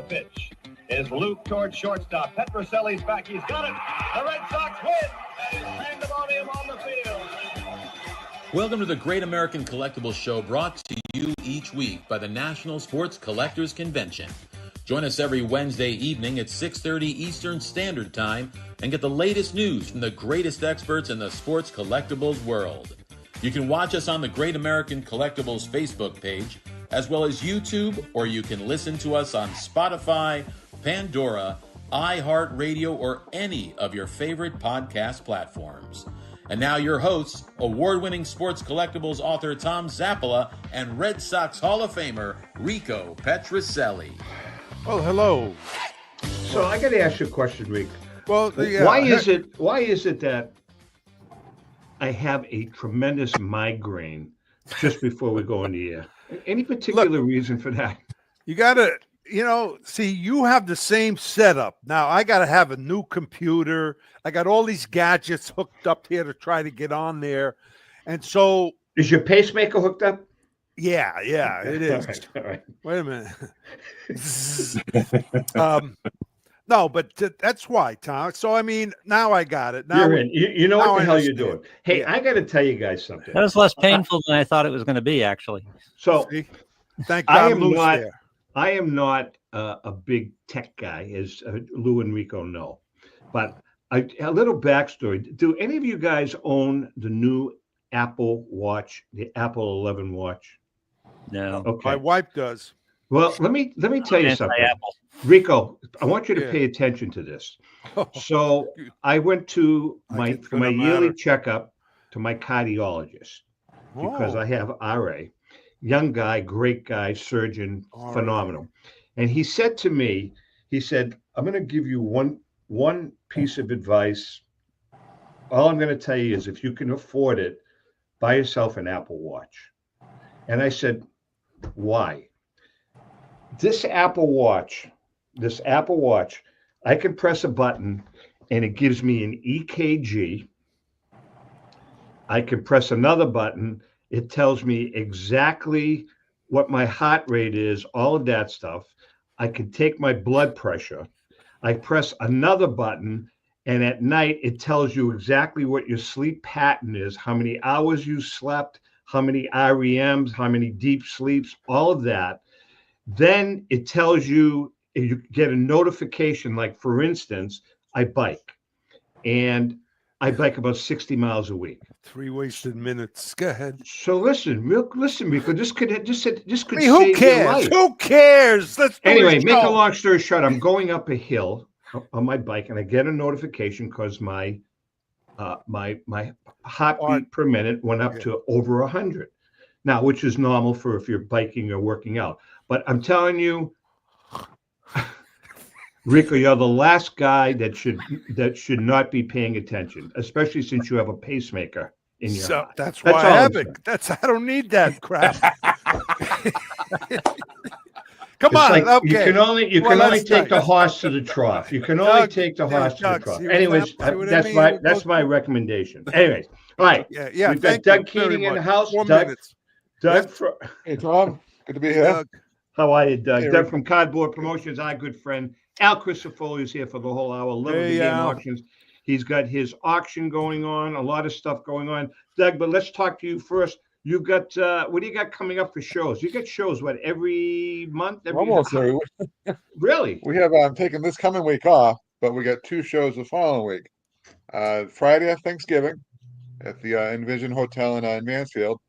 pitch is looped towards shortstop. Petroselli's back. He's got it. The Red Sox win. And pandemonium on the field. Welcome to the Great American Collectibles Show, brought to you each week by the National Sports Collectors Convention. Join us every Wednesday evening at 6:30 Eastern Standard Time and get the latest news from the greatest experts in the sports collectibles world. You can watch us on the Great American Collectibles Facebook page, as well as YouTube, or you can listen to us on Spotify, Pandora, iHeartRadio, or any of your favorite podcast platforms. And now your hosts, award-winning sports collectibles author Tom Zappola and Red Sox Hall of Famer Rico Petroselli. Well, hello. So I got to ask you a question, Rick. Well, why is it that I have a tremendous migraine just before we go in the air? Any particular reason for that? You got to, see, you have the same setup. Now, I got to have a new computer. I got all these gadgets hooked up here to try to get on there. And so. Is your pacemaker hooked up? Yeah, it is. All right. Wait a minute. No, but that's why, Tom. So, I mean, now I got it. Now you're in. You know what the hell you're doing. Hey, I got to tell you guys something. That was less painful than I thought it was going to be, actually. So, see? Thank God I am not a big tech guy, as Lou and Rico know. But a little backstory. Do any of you guys own the new Apple Watch, the Apple 11 watch? No. Okay. My wife does. Well, let me tell you something. Rico, I want you to pay attention to this. So I went to my yearly checkup to my cardiologist because I have RA. Young guy, great guy, surgeon, phenomenal. And he said to me, I'm going to give you one piece of advice. All I'm going to tell you is if you can afford it, buy yourself an Apple Watch. And I said, why? This Apple Watch, I can press a button and it gives me an EKG. I can press another button. It tells me exactly what my heart rate is, all of that stuff. I can take my blood pressure. I press another button, and at night, it tells you exactly what your sleep pattern is, how many hours you slept, how many REMs, how many deep sleeps, all of that. Then it tells you get a notification, like, for instance, I bike. And I bike about 60 miles a week. 3 wasted minutes. Go ahead. So listen, Rico. This could save who cares? your life. Who cares? Anyway, make a long story short. I'm going up a hill on my bike, and I get a notification because my heartbeat per minute went up to over 100. Now, which is normal for if you're biking or working out. But I'm telling you, Rico, you're the last guy that should not be paying attention, especially since you have a pacemaker in your heart. That's why I have it. I don't need that crap. Come on, like, okay. You can only take the horse to the trough. You can only take the horse to the trough. Anyways, that's my recommendation. Anyways, all right. Yeah. We've got Doug Keating in the house. Doug. Hey, Tom. Good to be here. Doug. How are you, Doug? Hey, Doug from Cardboard Promotions, our good friend. Al Crisafulli is here for the whole hour. Love the game auctions. He's got his auction going on, a lot of stuff going on. Doug, but let's talk to you first. You got what do you got coming up for shows? You got shows every month? Almost every week. Really? We have taken this coming week off, but we got 2 shows the following week. Friday at Thanksgiving at the Envision Hotel in Mansfield.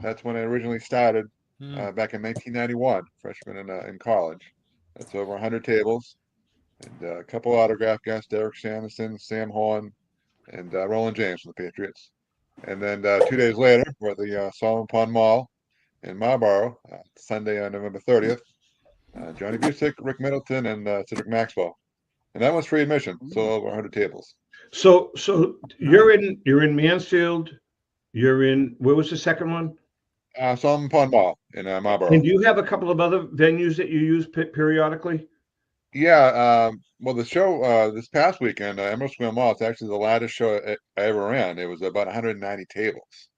That's when I originally started back in 1991, freshman in college. That's over 100 tables. And a couple autograph guests, Derek Sanderson, Sam Horn, and Roland James from the Patriots. And then 2 days later, we're at the Solomon Pond Mall in Marlboro, Sunday on November 30th. Johnny Busick, Rick Middleton, and Cedric Maxwell. And that one's free admission, so over 100 tables. So you're in Mansfield. You're in, where was the second one? Solomon Pond Mall in Marlboro. And do you have a couple of other venues that you use periodically? Yeah, well, the show this past weekend, Emerald Square Mall, it's actually the largest show I ever ran. It was about 190 tables,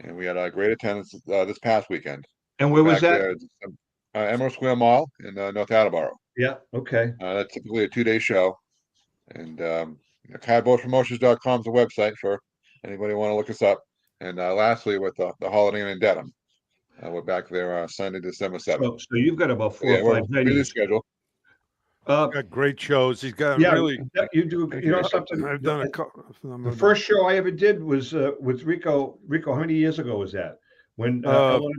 and we had great attendance this past weekend. And where was that? Emerald Square Mall in North Attleboro. Yeah. Okay. That's typically a 2-day show. And cardboardpromotions.com is the website for anybody want to look us up. And lastly, with the Holiday Inn in Dedham, we're back there Sunday, December 7th. So you've got about 4 Yeah, or we're 5 busy venues. schedule. Got great shows. He's got Yeah, really. you do. You know something? I've done a couple. The first show I ever did was with Rico. Rico, how many years ago was that? When Ellen,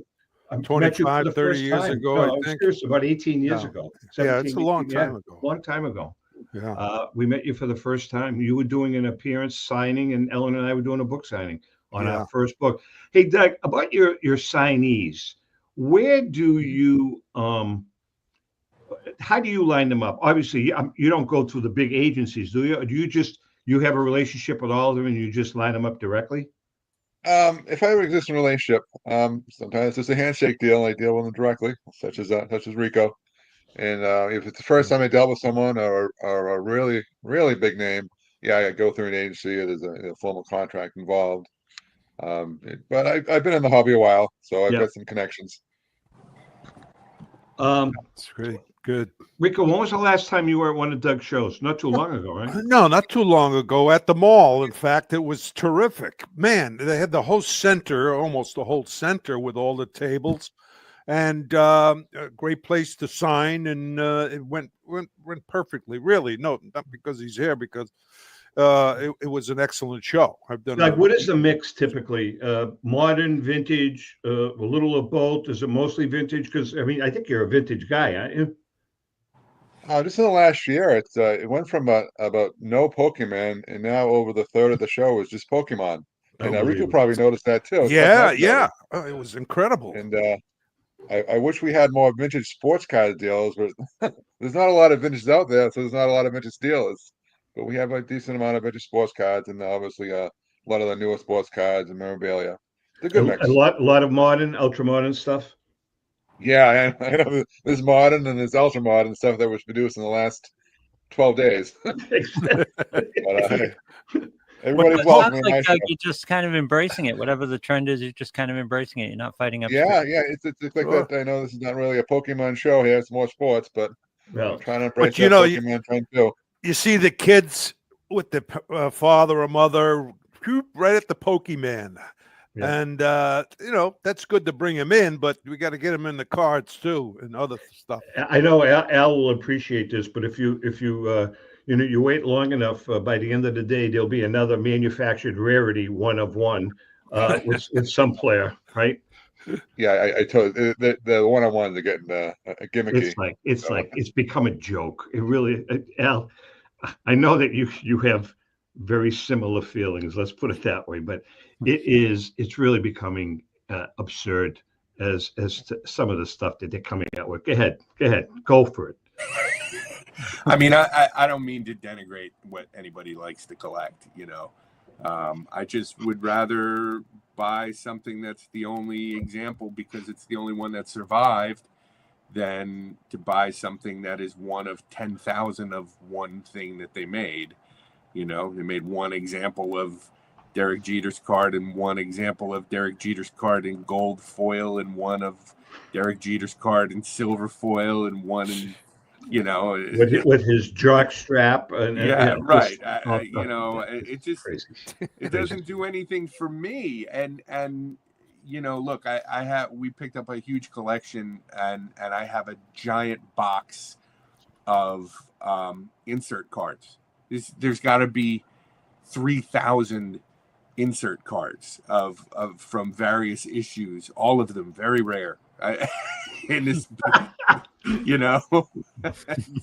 I met you for 25, the 30 first years time. ago, No, I I'm think. serious, about 18 years No. ago. Yeah, it's a long 18, time ago. Long time ago. Yeah. We met you for the first time. You were doing an appearance signing, and Ellen and I were doing a book signing on our first book. Hey, Doug, about your signees, where do you how do you line them up? Obviously, you don't go through the big agencies, do you? Or do you have a relationship with all of them and you just line them up directly? If I have an existing relationship, sometimes it's a handshake deal. I deal with them directly, such as Rico. And if it's the first time I dealt with someone or a really, really big name, yeah, I go through an agency. There's a formal contract involved. But I've been in the hobby a while, so I've got some connections. It's really good. Rico, when was the last time you were at one of Doug's shows? Not too long ago, right? No, not too long ago at the mall. In fact, it was terrific. Man, they had the whole center, almost the whole center with all the tables, and a great place to sign. And it went perfectly. Really, no, not because he's here, because it was an excellent show. I've done. Like, what is the mix typically? Modern, vintage, a little of both? Is it mostly vintage? Because I mean, I think you're a vintage guy, aren't you? Just in the last year, it went from about no Pokemon, and now over the third of the show is just Pokemon. And Rico probably noticed that too. Yeah. It was incredible. And I wish we had more vintage sports card deals, but there's not a lot of vintages out there, so there's not a lot of vintage deals. But we have a decent amount of vintage sports cards, and obviously a lot of the newer sports cards and memorabilia. It's a good mix. A lot of modern, ultra modern stuff. Yeah, I know there's modern and there's ultra modern stuff that was produced in the last 12 days. Everybody's welcome in my show. You're just kind of embracing it. Whatever the trend is, you're just kind of embracing it. You're not fighting up. Yeah, it's like that. I know this is not really a Pokemon show here; it's more sports, but I'm trying to embrace that Pokemon trend too. You see the kids with the father or mother right at the Pokemon. Yeah. And that's good to bring him in, but we got to get him in the cards too and other stuff. I know Al will appreciate this, but if you you wait long enough, by the end of the day there'll be another manufactured rarity, one of one, with some player, right? Yeah, I told you, the one-on-ones are getting gimmicky. It's become a joke. It really, Al. I know that you have very similar feelings. Let's put it that way, but it's really becoming absurd as to some of the stuff that they're coming out with. Go ahead, go for it. I mean, I don't mean to denigrate what anybody likes to collect, I just would rather buy something that's the only example because it's the only one that survived than to buy something that is one of 10,000 of one thing that they made. They made one example of Derek Jeter's card and one example of Derek Jeter's card in gold foil and one of Derek Jeter's card in silver foil and one in, with his jock strap and right. It just it doesn't do anything for me. And look, we picked up a huge collection and I have a giant box of insert cards. There's got to be 3,000 insert cards of from various issues, all of them very rare. In this,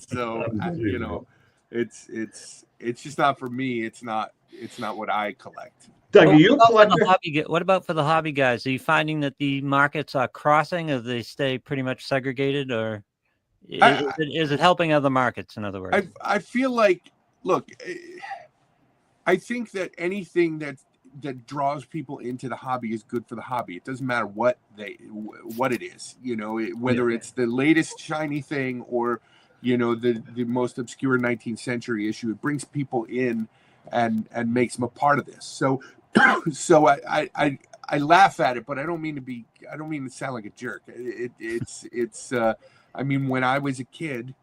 so it's just not for me. It's not what I collect. Doug, what about for the hobby guys? Are you finding that the markets are crossing, or they stay pretty much segregated, or is it helping other markets? In other words, I feel like, look, I think that anything that draws people into the hobby is good for the hobby. It doesn't matter what it is, whether it's the latest shiny thing or, the most obscure 19th century issue. It brings people in and makes them a part of this. So I laugh at it, but I don't mean to sound like a jerk. I mean, when I was a kid,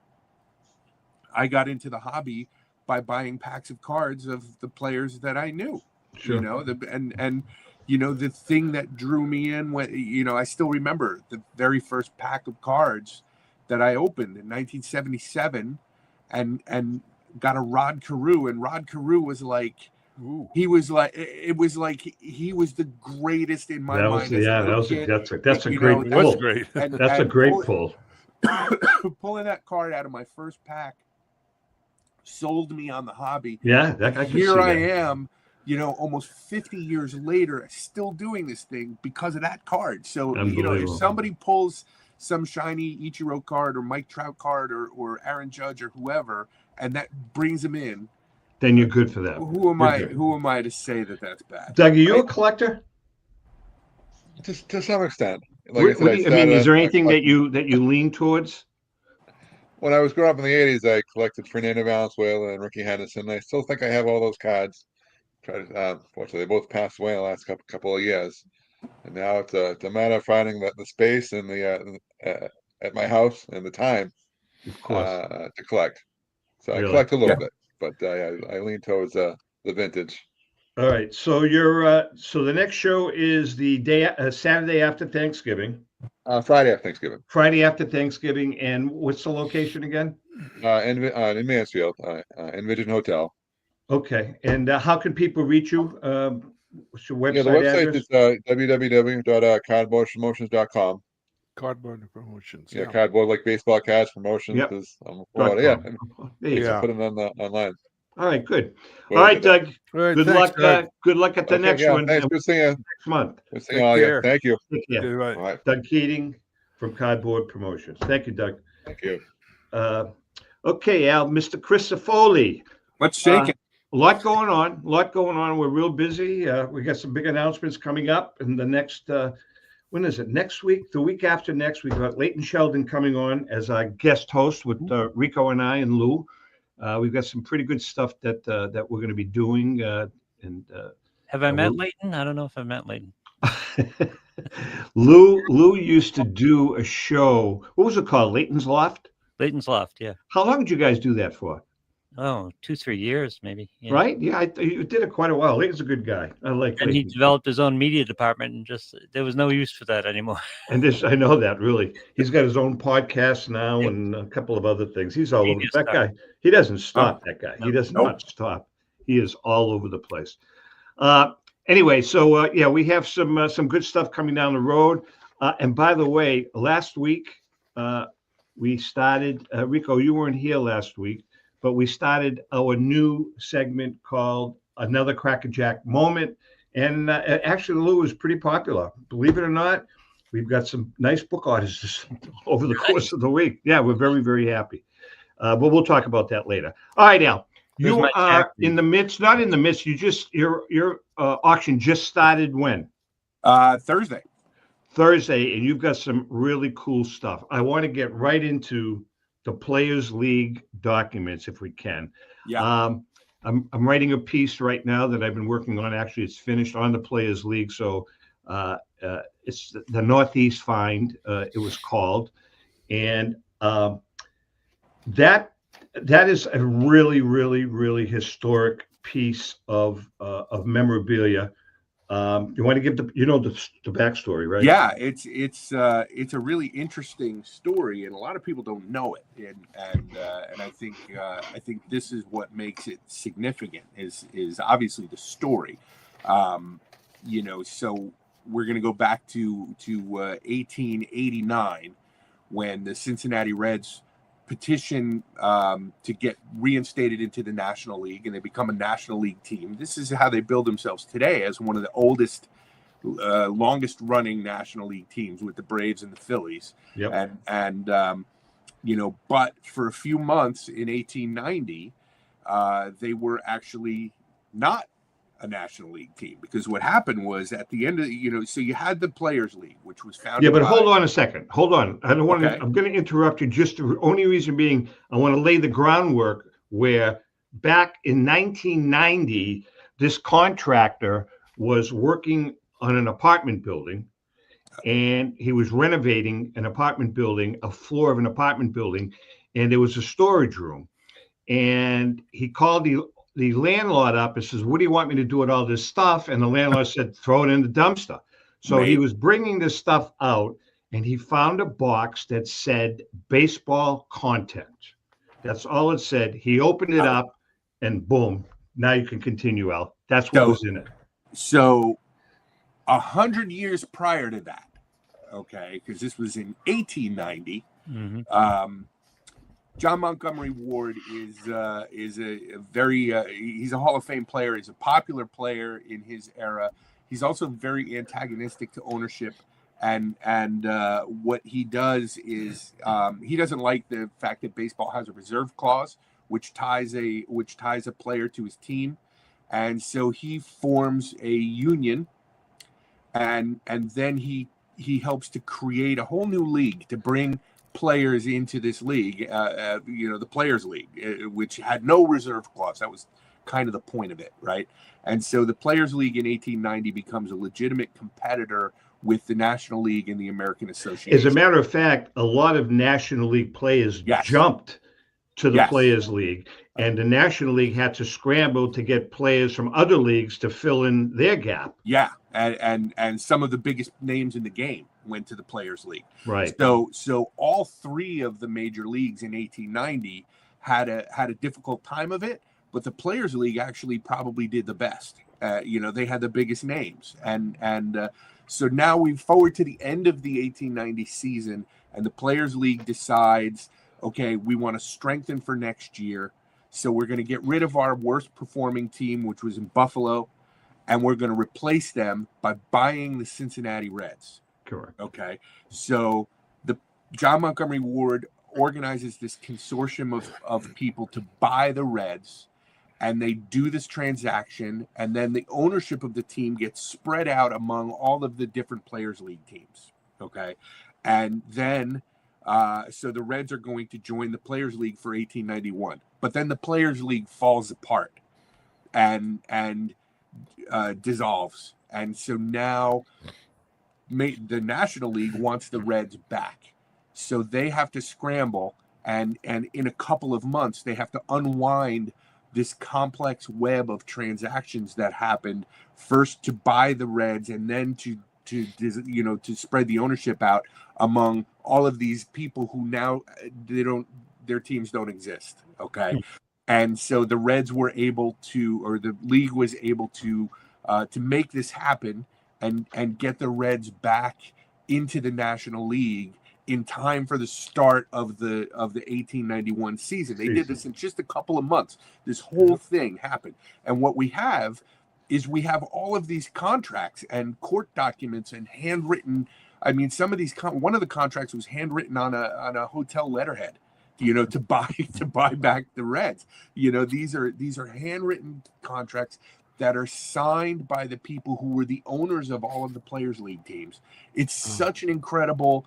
I got into the hobby by buying packs of cards of the players that I knew. Sure. The thing that drew me in, when I still remember the very first pack of cards that I opened in 1977, and got a Rod Carew, and Rod Carew was like, he was like the greatest in my mind. That's a great pull. That's great. That's a great pull. Pulling that card out of my first pack sold me on the hobby. Yeah, here I am, almost 50 years later, still doing this thing because of that card. So, if somebody pulls some shiny Ichiro card or Mike Trout card or Aaron Judge or whoever, and that brings them in, then you're good for that. Who am I to say that that's bad? Doug, are you a collector? To some extent. Like is there anything that you lean towards? When I was growing up in the 80s, I collected Fernando Valenzuela and Ricky Henderson. I still think I have all those cards. Fortunately, they both passed away in the last couple of years. And now it's a matter of finding the space and the at my house and the time to collect. So I collect a little bit, but I lean towards the vintage. All right. So so the next show is the Saturday after Thanksgiving. Friday after Thanksgiving. Friday after Thanksgiving, and what's the location again? In Mansfield, Envision Hotel. Okay. And how can people reach you? What's your website? The website is www.cardboardpromotions.com. Cardboard promotions. Yeah, cardboard like baseball cards promotions. Yep. Put them on online. All right, good. All right, Doug. Right, good luck. Good luck at the next one. Thanks. Good seeing you next month. Good seeing all you. Thank you. Right. All right. Doug Keating from Cardboard Promotions. Thank you, Doug. Thank you. Okay, Al, Mr. Crisafulli. What's shaking? A lot going on. We're real busy. We got some big announcements coming up in the next. When is it? Next week? The week after next, we've got Leighton Sheldon coming on as our guest host with Rico and I and Lou. We've got some pretty good stuff that we're going to be doing. Have I met Leighton? I don't know if I've met Leighton. Lou used to do a show. What was it called? Leighton's Loft? Leighton's Loft, yeah. How long did you guys do that for? Oh, 2-3 years, maybe. Yeah. Right? Yeah, you did it quite a while. Leighton's a good guy. I like And Leighton. he developed his own media department, and there was no use for that anymore. And I know that, really. He's got his own podcast now and a couple of other things. He's all over. That guy, he doesn't stop, that guy. He does not stop. He is all over the place. Anyway, so, we have some good stuff coming down the road. And by the way, last week, we started, Rico, you weren't here last week, but we started our new segment called Another Crackerjack Moment. And actually, Lou is pretty popular. Believe it or not, we've got some nice book orders over the course of the week. Yeah, we're very, very happy. But we'll talk about that later. All right, Al, you are in the midst, not in the midst, your auction just started when? Thursday, and you've got some really cool stuff. I want to get right into the Players League documents if we can. Yeah. I'm writing a piece right now that I've been working on. Actually, it's finished on the Players League. So it's the Northeast Find, it was called. And that is a really, really, really historic piece of memorabilia. You want to give the backstory, right? Yeah, it's a really interesting story, and a lot of people don't know it, and I think this is what makes it significant is obviously the story. So we're going to go back to 1889 when the Cincinnati Reds petition to get reinstated into the National League, and they become a National League team. This is how they build themselves today as one of the oldest, longest running National League teams with the Braves and the Phillies. Yep. But for a few months in 1890, they were actually not a National League team, because what happened was at the end of so you had the Players League, which was founded. Yeah, but hold on a second. Hold on. I don't want to. I'm going to interrupt you. Just the only reason being, I want to lay the groundwork where back in 1990, this contractor was working on an apartment building, and he was renovating an apartment building, a floor of an apartment building, and there was a storage room. And he called the landlord up and says, "What do you want me to do with all this stuff?" And the landlord said, "Throw it in the dumpster." So he was bringing this stuff out, and he found a box that said baseball content. That's all it said. He opened it up, and boom. Now you can continue, Al. That's what was in it. So 100 years prior to that, okay, because this was in 1890, John Montgomery Ward is a very he's a Hall of Fame player. He's a popular player in his era. He's also very antagonistic to ownership, and what he does is he doesn't like the fact that baseball has a reserve clause, which ties a player to his team, and so he forms a union, and then he helps to create a whole new league to bring players into this league, the Players League, which had no reserve clause. That was kind of the point of it, right? And so the Players League in 1890 becomes a legitimate competitor with the National League and the American Association. As a matter of fact, a lot of National League players jumped to the Players League, and the National League had to scramble to get players from other leagues to fill in their gap. Yeah, and some of the biggest names in the game went to the Players League. Right. So all three of the major leagues in 1890 had a difficult time of it, but the Players League actually probably did the best. They had the biggest names, and so now we forward to the end of the 1890 season, and the Players League decides, okay, we want to strengthen for next year, so we're going to get rid of our worst performing team, which was in Buffalo, and we're going to replace them by buying the Cincinnati Reds. Correct. Okay, so the John Montgomery Ward organizes this consortium of people to buy the Reds, and they do this transaction, and then the ownership of the team gets spread out among all of the different Players League teams. Okay, and then so the Reds are going to join the Players League for 1891, but then the Players League falls apart and dissolves, and so now the National League wants the Reds back, so they have to scramble, and in a couple of months they have to unwind this complex web of transactions that happened, first to buy the Reds and then to spread the ownership out among all of these people who now their teams don't exist. Okay. And so the Reds were able to, or the league was able to make this happen and get the Reds back into the National League in time for the start of the 1891 season. They did this in just a couple of months. This whole thing happened. And what we have is all of these contracts and court documents and handwritten. I mean, some of these one of the contracts was handwritten on a hotel letterhead, to buy back the Reds. These are handwritten contracts that are signed by the people who were the owners of all of the Players League teams. It's such an incredible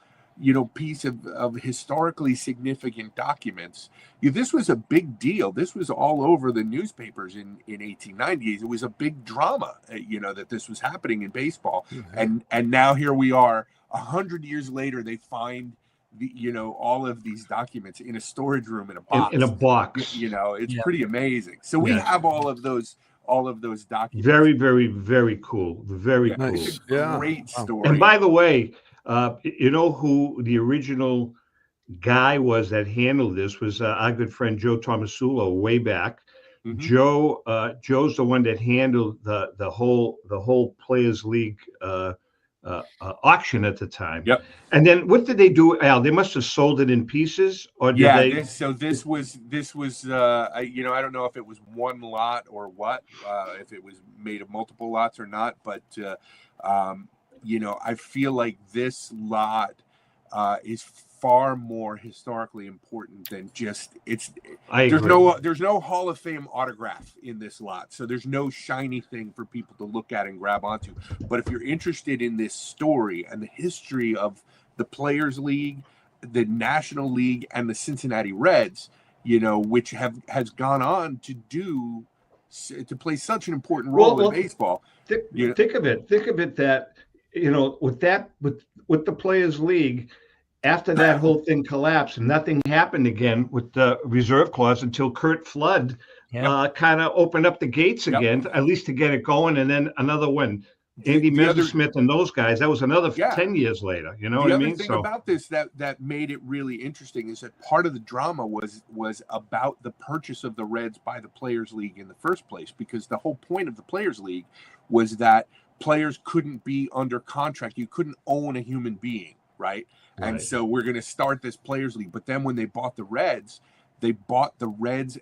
piece of historically significant documents. This was a big deal. This was all over the newspapers in 1890. It was a big drama, that this was happening in baseball. Mm-hmm. And now here we are, 100 years later, they find all of these documents in a storage room in a box. In a box. It's pretty amazing. So we have all of those documents. Very, very, very cool. Very cool. It's a great story. And by the way, you know who the original guy was that handled this was our good friend Joe Tomasulo way back. Mm-hmm. Joe's the one that handled the whole Players League auction at the time. Yep. And then what did they do, Al? They must have sold it in pieces, or did they? This was I don't know if it was one lot or what, if it was made of multiple lots or not, but I feel like this lot is far more historically important than just there's no Hall of Fame autograph in this lot, so there's no shiny thing for people to look at and grab onto. But if you're interested in this story and the history of the Players League, the National League, and the Cincinnati Reds, which has gone on to do to play such an important role in baseball. Think of it that, with the Players League, after that whole thing collapsed, nothing happened again with the reserve clause until Curt Flood kind of opened up the gates again, at least to get it going. And then another one, Andy Messersmith and those guys, that was another 10 years later. You know what I mean? The other thing about this that made it really interesting is that part of the drama was about the purchase of the Reds by the Players League in the first place, because the whole point of the Players League was that players couldn't be under contract. You couldn't own a human being, right? And so we're going to start this Players League. But then when they bought the Reds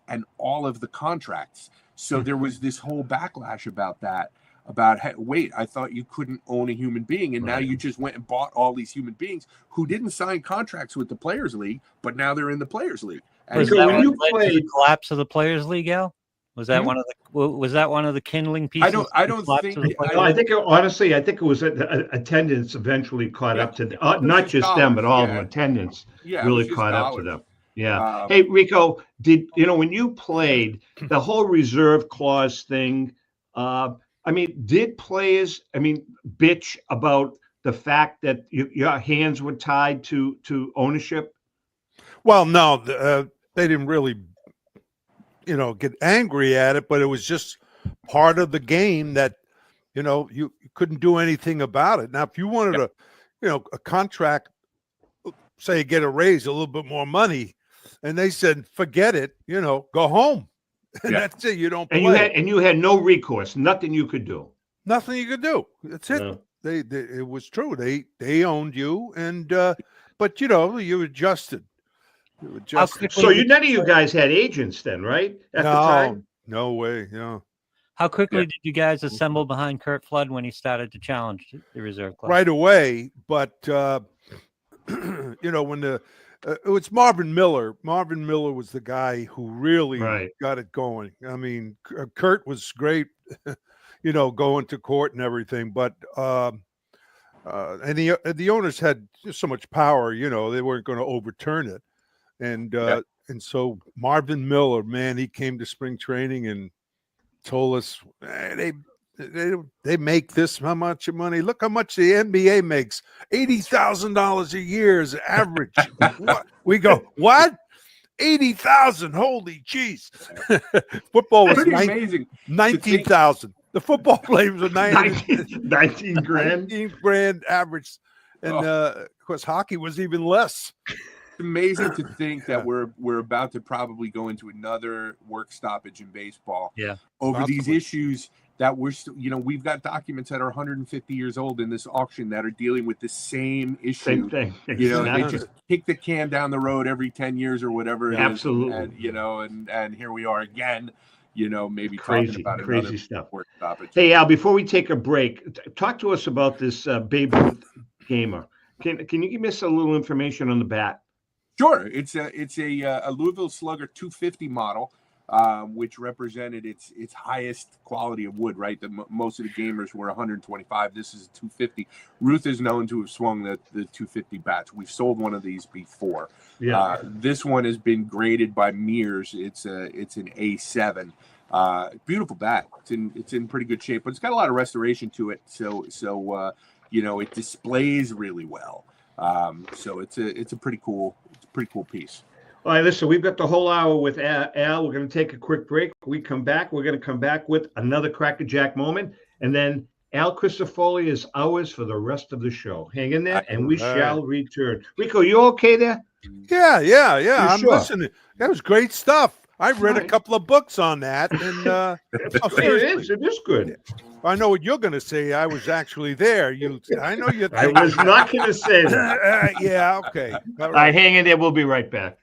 and all of the contracts. So there was this whole backlash about that. About, hey, wait, I thought you couldn't own a human being, and now you just went and bought all these human beings who didn't sign contracts with the Players League, but now they're in the Players League. And was that when you played the collapse of the Players League, Al? Was that one of the kindling pieces? I don't think. I think it was attendance eventually caught up to them. Not just them, but all the attendance really caught up to them. Yeah. Hey, Rico, when you played the whole reserve clause thing? Did players, bitch about the fact that your hands were tied to ownership? Well, no, they didn't really, get angry at it, but it was just part of the game that, you couldn't do anything about it. Now, if you wanted a contract, say get a raise, a little bit more money, and they said, forget it, go home. And that's it. You don't play. And you had no recourse. Nothing you could do. Nothing you could do. That's it. No. They it was true. They owned you, and but you adjusted. So none of you guys had agents then, right? At the time? No way. No. How quickly did you guys assemble behind Curt Flood when he started to challenge the reserve club? Right away, but when it was Marvin Miller. Marvin Miller was the guy who really got it going. I mean, Curt was great, going to court and everything. But and the owners had just so much power. They weren't going to overturn it. And so Marvin Miller, man, he came to spring training and told us they make this how much money. Look how much the NBA makes. $80,000 a year is average. What? We go, what? 80,000. Holy jeez. Football was amazing. 19,000. The football players were 19 grand. 19 grand average. And of course hockey was even less. It's amazing to think that we're about to probably go into another work stoppage in baseball over these issues that we're still, we've got documents that are 150 years old in this auction that are dealing with the same issue. Same thing. They just kick the can down the road every 10 years or whatever it is. Absolutely. And here we are again, maybe crazy, talking about crazy stuff. Work stoppage. Hey, Al, before we take a break, talk to us about this Babe Ruth gamer. Can you give us a little information on the bat? Sure. It's a Louisville Slugger 250 model. Which represented its highest quality of wood, right? Most of the gamers were 125. This is 250. Ruth is known to have swung the 250 bats. We've sold one of these before. Yeah. This one has been graded by Mears. It's an A7. Beautiful bat. It's in pretty good shape, but it's got a lot of restoration to it. So it displays really well. So it's a pretty cool piece. All right, listen, we've got the whole hour with Al. We're going to take a quick break. When we come back, we're going to come back with another Crackerjack moment. And then Al Crisafulli is ours for the rest of the show. Hang in there, and we shall return. Rico, you okay there? Yeah. I'm listening. That was great stuff. I read a couple of books on that. And it is good. I know what you're going to say. I was actually there. I know you. I was not going to say that. Yeah, okay. All right, hang in there. We'll be right back.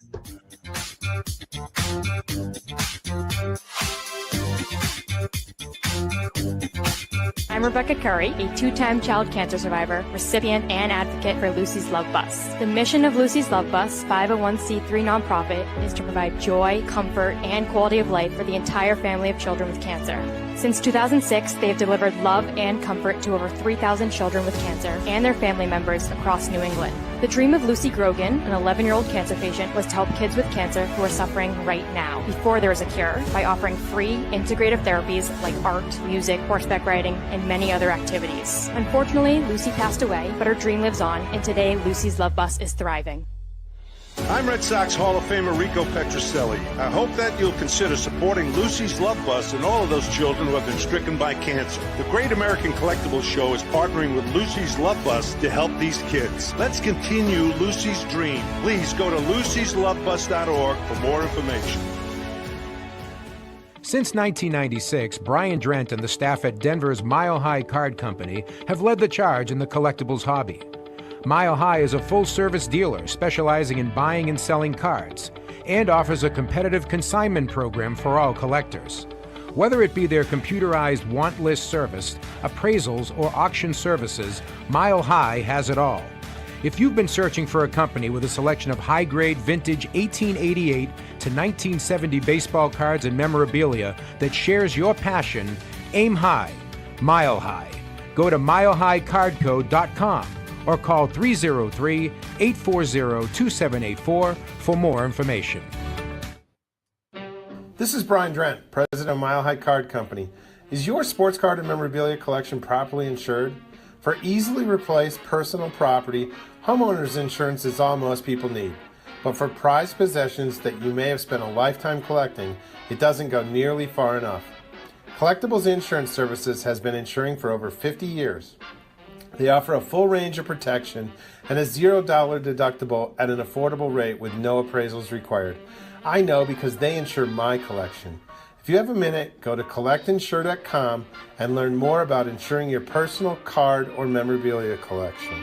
I'm Rebecca Curry, a two-time child cancer survivor, recipient, and advocate for Lucy's Love Bus. The mission of Lucy's Love Bus, 501c3 nonprofit, is to provide joy, comfort, and quality of life for the entire family of children with cancer. Since 2006, they have delivered love and comfort to over 3,000 children with cancer and their family members across New England. The dream of Lucy Grogan, an 11-year-old cancer patient, was to help kids with cancer who are suffering right now, before there is a cure, by offering free, integrative therapies like art, music, horseback riding, and many other activities. Unfortunately, Lucy passed away, but her dream lives on, and today Lucy's Love Bus is thriving. I'm Red Sox Hall of Famer Rico Petroselli. I hope that you'll consider supporting Lucy's Love Bus and all of those children who have been stricken by cancer. The Great American Collectibles Show is partnering with Lucy's Love Bus to help these kids. Let's continue Lucy's dream. Please go to lucyslovebus.org for more information. Since 1996, Brian Drent and the staff at Denver's Mile High Card Company have led the charge in the collectibles hobby. Mile High is a full-service dealer specializing in buying and selling cards and offers a competitive consignment program for all collectors. Whether it be their computerized want list service, appraisals, or auction services, Mile High has it all. If you've been searching for a company with a selection of high-grade vintage 1888 to 1970 baseball cards and memorabilia that shares your passion, aim high, Mile High. Go to milehighcardco.com or call 303-840-2784 for more information. This is Brian Drent, president of Mile High Card Company. Is your sports card and memorabilia collection properly insured? For easily replaced personal property, homeowners insurance is all most people need. But for prized possessions that you may have spent a lifetime collecting, it doesn't go nearly far enough. Collectibles Insurance Services has been insuring for over 50 years. They offer a full range of protection and a $0 deductible at an affordable rate with no appraisals required. I know because they insure my collection. If you have a minute, go to collectinsure.com and learn more about insuring your personal card or memorabilia collection.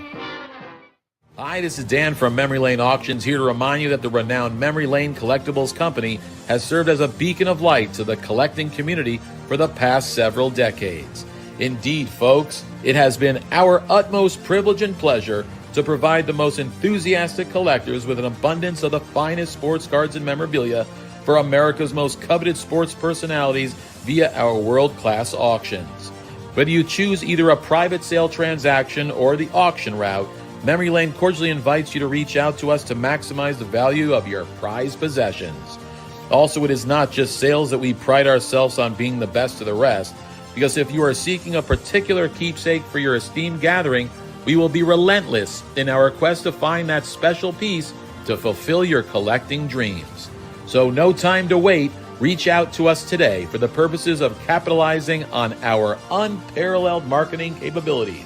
Hi, this is Dan from Memory Lane Auctions, here to remind you that the renowned Memory Lane Collectibles Company has served as a beacon of light to the collecting community for the past several decades. Indeed, folks, it has been our utmost privilege and pleasure to provide the most enthusiastic collectors with an abundance of the finest sports cards and memorabilia for America's most coveted sports personalities via our world-class auctions. Whether you choose either a private sale transaction or the auction route, Memory Lane cordially invites you to reach out to us to maximize the value of your prized possessions. Also, it is not just sales that we pride ourselves on being the best of the rest, because if you are seeking a particular keepsake for your esteemed gathering, we will be relentless in our quest to find that special piece to fulfill your collecting dreams. So no time to wait. Reach out to us today for the purposes of capitalizing on our unparalleled marketing capabilities.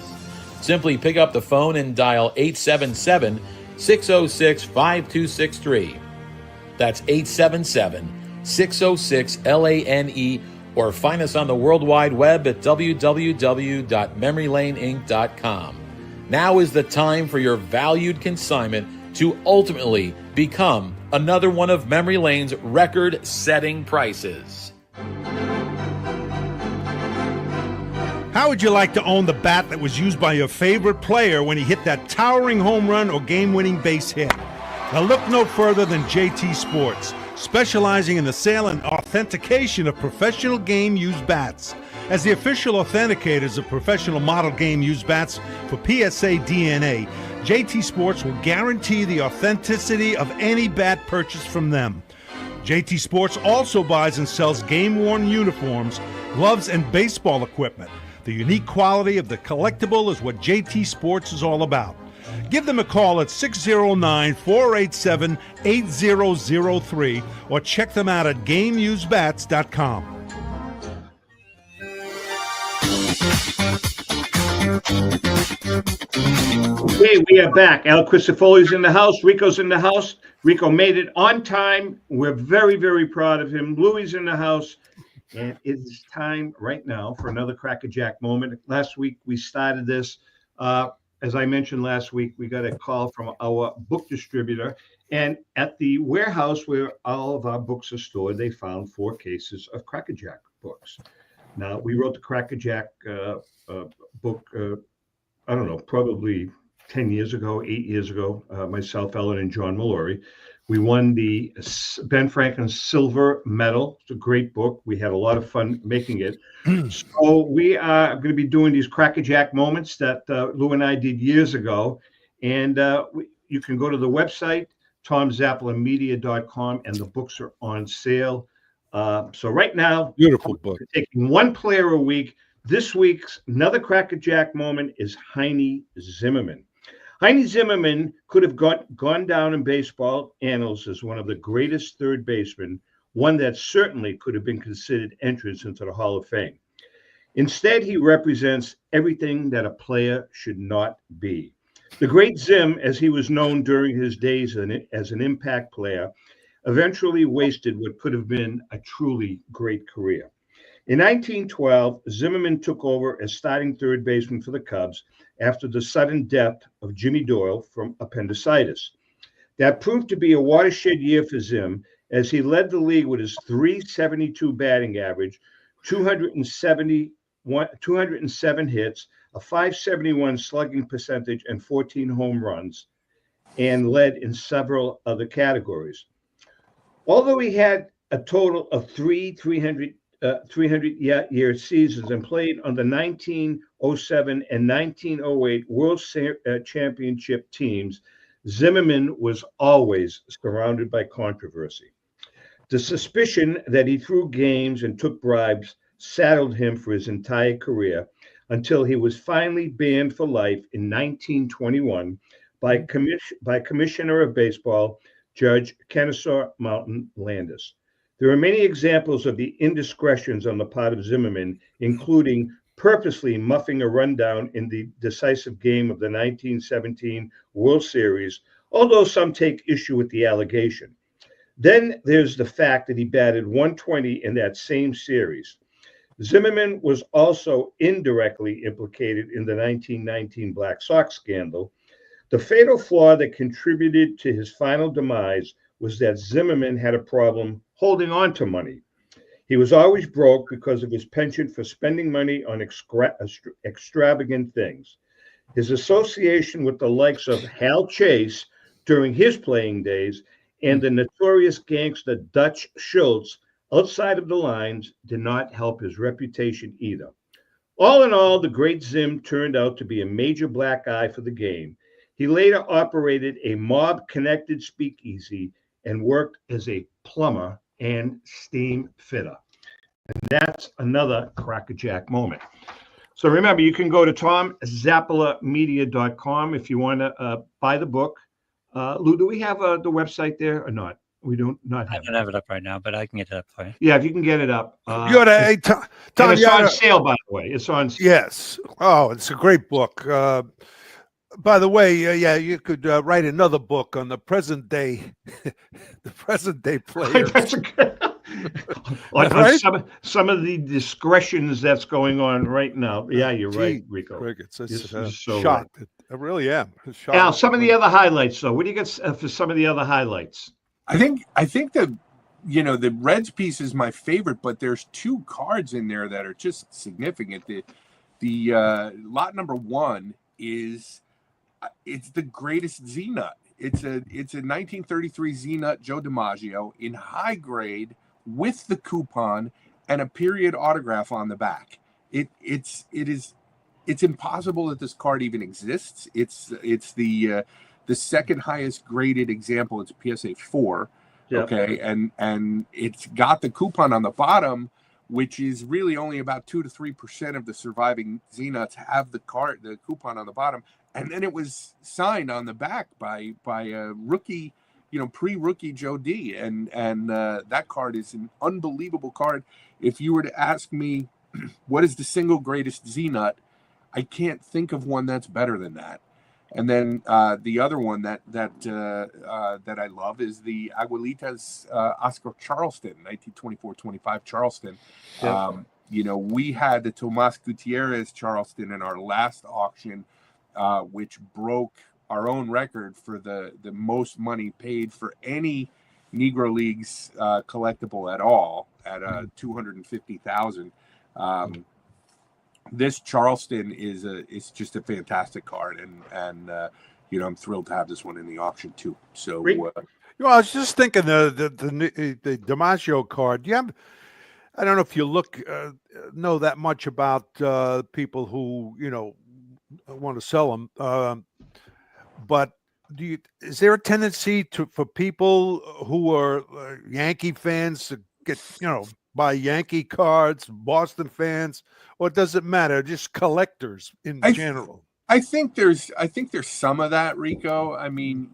Simply pick up the phone and dial 877-606-5263. That's 877-606-LANE, or find us on the World Wide Web at www.memorylaneinc.com. Now is the time for your valued consignment to ultimately become another one of Memory Lane's record-setting prices. How would you like to own the bat that was used by your favorite player when he hit that towering home run or game-winning base hit? Now look no further than JT Sports, specializing in the sale and authentication of professional game-used bats. As the official authenticators of professional model game-used bats for PSA DNA, JT Sports will guarantee the authenticity of any bat purchased from them. JT Sports also buys and sells game-worn uniforms, gloves, and baseball equipment. The unique quality of the collectible is what JT Sports is all about. Give them a call at 609-487-8003 or check them out at GameUseBats.com. Okay, we are back. Al Crisafulli's in the house. Rico's in the house. Rico made it on time. We're very, very proud of him. Louie's in the house. And it is time right now for another Crackerjack moment. Last week, we started this. As I mentioned last week, we got a call from our book distributor. And at the warehouse where all of our books are stored, they found 4 cases of Crackerjack books. Now, we wrote the Crackerjack book, I don't know, probably 10 years ago, 8 years ago, myself, Ellen, and John Mallory. We won the Ben Franklin Silver Medal. It's a great book. We had a lot of fun making it. So we are going to be doing these Crackerjack moments that Lou and I did years ago. And, you can go to the website, tomzappalamedia.com, and the books are on sale. So right now, Beautiful book. we're taking one player a week. This week's another crackerjack moment is Heine Zimmerman. Heine Zimmerman could have gone down in baseball annals as one of the greatest third basemen, one that certainly could have been considered entrance into the Hall of Fame. Instead, he represents everything that a player should not be. The great Zim, as he was known during his days as an impact player, eventually wasted what could have been a truly great career. In 1912, Zimmerman took over as starting third baseman for the Cubs after the sudden death of Jimmy Doyle from appendicitis. That proved to be a watershed year for Zim, as he led the league with his .372 batting average, 207 hits, a .571 slugging percentage, and 14 home runs, and led in several other categories. Although he had a total of 300-year seasons and played on the 1907 and 1908 World Championship teams, Zimmerman was always surrounded by controversy. The suspicion that he threw games and took bribes saddled him for his entire career until he was finally banned for life in 1921 by Commissioner of Baseball Judge Kennesaw Mountain Landis. There are many examples of the indiscretions on the part of Zimmerman, including purposely muffing a rundown in the decisive game of the 1917 World Series, although some take issue with the allegation. Then there's the fact that he batted .120 in that same series. Zimmerman was also indirectly implicated in the 1919 Black Sox scandal. The fatal flaw that contributed to his final demise was that Zimmerman had a problem holding on to money. He was always broke because of his penchant for spending money on extravagant things. His association with the likes of Hal Chase during his playing days and the notorious gangster Dutch Schultz outside of the lines did not help his reputation either. All in all, the great Zim turned out to be a major black eye for the game. He later operated a mob-connected speakeasy and worked as a plumber and steam fitter. And that's another crackerjack moment. So remember, you can go to tomzappalamedia.com if you want to buy the book. Lou, do we have the website there or not? We don't not have I don't have it up right now, but I can get it up for you. Yeah, if you can get it up. You gotta, hey, Tom, it's on sale, by the way. It's on sale. Yes. Oh, it's a great book. By the way, yeah, you could write another book on the present day, the present day players. That's a good, on some of the discretions that's going on right now. Yeah, you're right, Rico. Crickets. It's so shocked. Right. I really am. Shocked. Al, some of the other highlights, though. What do you get for some of the other highlights? I think that the Reds piece is my favorite, but there's two cards in there that are just significant. The lot number one is it's the greatest Z-Nut. It's a 1933 Z-Nut Joe DiMaggio in high grade with the coupon and a period autograph on the back. It's impossible that this card even exists. It's the second highest graded example. It's a PSA 4. Yep. Okay, and it's got the coupon on the bottom, which is really only about 2 to 3% of the surviving Z-Nuts have the coupon on the bottom. And then it was signed on the back by a rookie, pre-rookie Joe D. And that card is an unbelievable card. If you were to ask me, what is the single greatest Z-Nut, I can't think of one that's better than that. And then the other one that I love is the Aguilitas Oscar Charleston, 1924-25 Charleston. Yep. We had the Tomas Gutierrez Charleston in our last auction, which broke our own record for the most money paid for any Negro Leagues collectible at all at $250,000. This Charleston is just a fantastic card, and I'm thrilled to have this one in the auction too. So, I was just thinking the DiMaggio card. I don't know if you know that much about people who want to sell them, but is there a tendency for people who are Yankee fans to get, buy Yankee cards, Boston fans, or does it matter? Just collectors in general. I think there's some of that, Rico. I mean,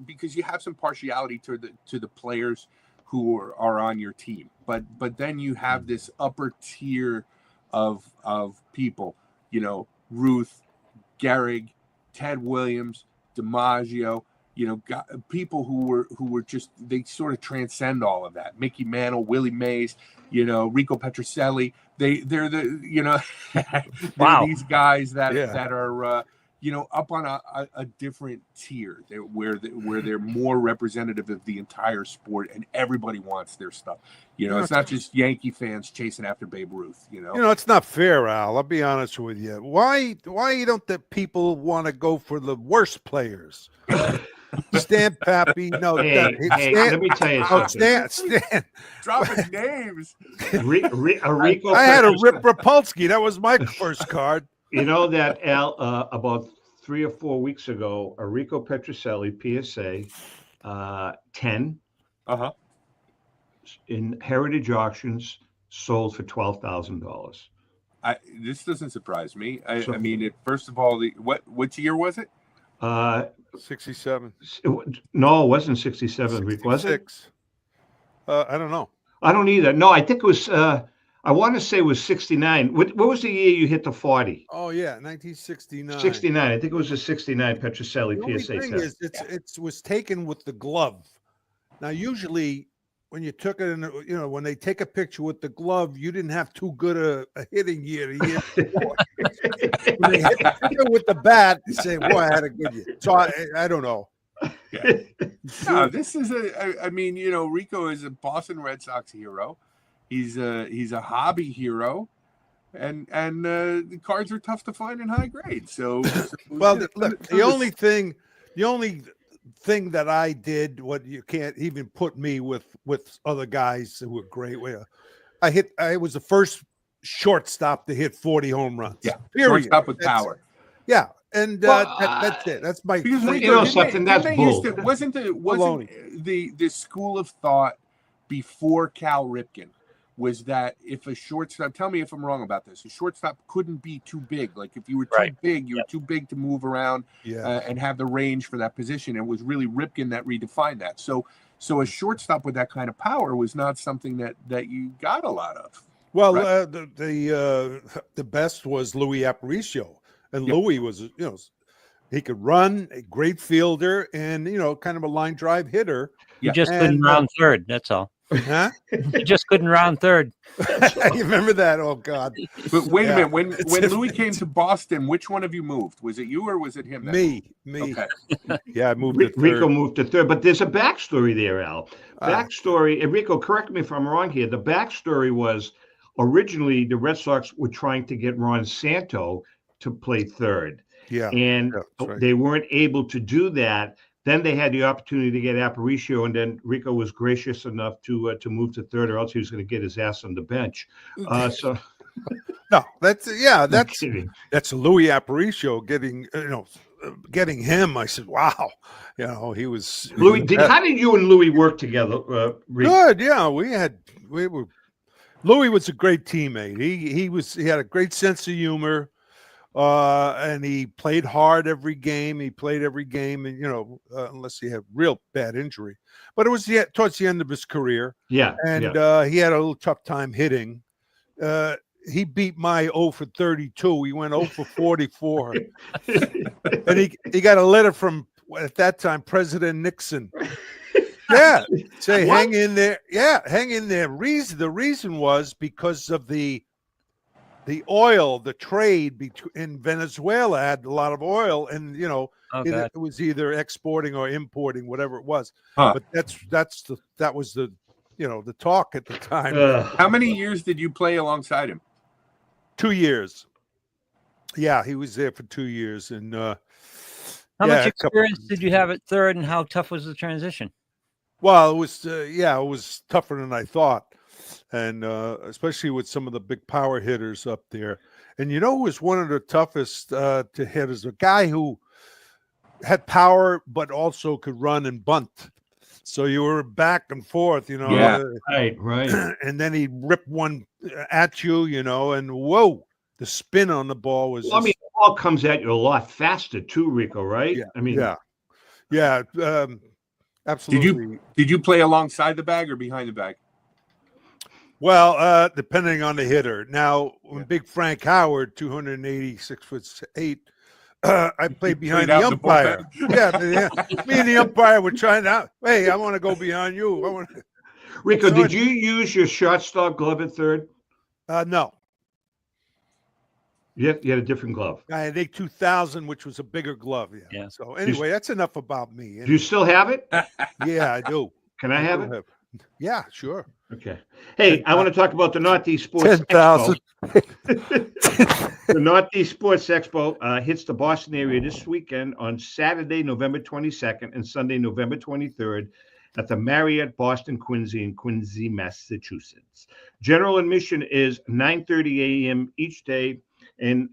because you have some partiality to the players who are on your team, but then you have this upper tier of people, Ruth, Gehrig, Ted Williams, DiMaggio, people who were just, they sort of transcend all of that. Mickey Mantle, Willie Mays, Rico Petrocelli. They're the Wow. they're these guys that are up on a different tier, where they're more representative of the entire sport, and everybody wants their stuff. It's not just Yankee fans chasing after Babe Ruth. It's not fair, Al. I'll be honest with you. Why don't the people want to go for the worst players? Stan Pappy, no. Hey, let me tell you something. Stan. Dropping names. Rico I had a Rip Rapolsky. That was my first card. You know that, Al, about 3 or 4 weeks ago, a Rico Petrocelli PSA 10 in Heritage Auctions sold for $12,000. This doesn't surprise me. I mean, first of all, what year was it? 67. No, it wasn't 67. Was it? I don't know. I don't either. No, I think it was. I want to say it was 69. What was the year you hit the 40? Oh yeah, 1969. 69. I think it was a 69 Petrocelli PSA. The thing is, it was taken with the glove. Now, usually, when you took it in, when they take a picture with the glove, you didn't have too good a hitting year the year before. When they hit the picture with the bat, you say, "Boy, I had a good year." So I don't know. Yeah. No, this is Rico is a Boston Red Sox hero. He's a hobby hero, and the cards are tough to find in high grade. So, well, look, the only thing that I did, what you can't even put me with other guys who were great. I was the first shortstop to hit 40 home runs. Yeah, period. Shortstop with power. Yeah, and that's it. That's my. Because something that's bull. Wasn't the school of thought before Cal Ripken was that if a shortstop, tell me if I'm wrong about this, a shortstop couldn't be too big. Like if you were too big, you were too big to move around and have the range for that position. It was really Ripken that redefined that. So a shortstop with that kind of power was not something that you got a lot of. Well, right? the best was Louis Aparicio, and Louis was he could run, a great fielder, and kind of a line drive hitter. You just couldn't round third. That's all. Huh? You just couldn't round third. You remember that? Oh God! But wait a minute. When Louis came to Boston, which one of you moved? Was it you or was it him? Me. Okay. Yeah, I moved to third. Rico moved to third, but there's a backstory there, Al. Backstory, and Rico, correct me if I'm wrong here. The backstory was originally the Red Sox were trying to get Ron Santo to play third. Yeah, and right. They weren't able to do that. Then they had the opportunity to get Aparicio, and then Rico was gracious enough to move to third, or else he was going to get his ass on the bench. So, no, that's Louis Aparicio getting him. I said, wow, he was Louis. How did you and Louis work together? Good, yeah. Louis was a great teammate. He had a great sense of humor. And he played hard every game. And unless he had real bad injury, but it was towards the end of his career. Yeah, and he had a little tough time hitting. He beat my 0 for 32. He went 0 for 44, and he got a letter from at that time President Nixon. Yeah, say hang in there. Yeah, hang in there. The reason was because of the oil, the trade in Venezuela had a lot of oil, and it was either exporting or importing, whatever it was. But that was the talk at the time. How many years did you play alongside him? 2 years. Yeah, he was there for 2 years, and how much experience did you have at third, and how tough was the transition? Well, it was tougher than I thought. And especially with some of the big power hitters up there. And who was one of the toughest to hit is a guy who had power, but also could run and bunt. So you were back and forth, you know. Yeah. Right. And then he'd rip one at you, you know, and whoa, the spin on the ball was. Well, I mean, the ball comes at you a lot faster too, Rico. Right? Yeah. I mean, yeah. Absolutely. Did you play alongside the bag or behind the bag? Well, depending on the hitter. Now, when Big Frank Howard, 286'8", I played behind the umpire. Me and the umpire were trying to. Hey, I want to go behind you. Rico, did you use your shortstop glove at third? No. You had a different glove. I had a 2000, which was a bigger glove. Yeah. So anyway, that's enough about me. Do you still have it? Yeah, I do. Can I have it? Yeah, sure. Okay. Hey, I want to talk about the Northeast Sports 10,000. Expo. The Northeast Sports Expo hits the Boston area this weekend on Saturday, November 22nd and Sunday, November 23rd at the Marriott Boston Quincy in Quincy, Massachusetts. General admission is 9:30 a.m. each day, and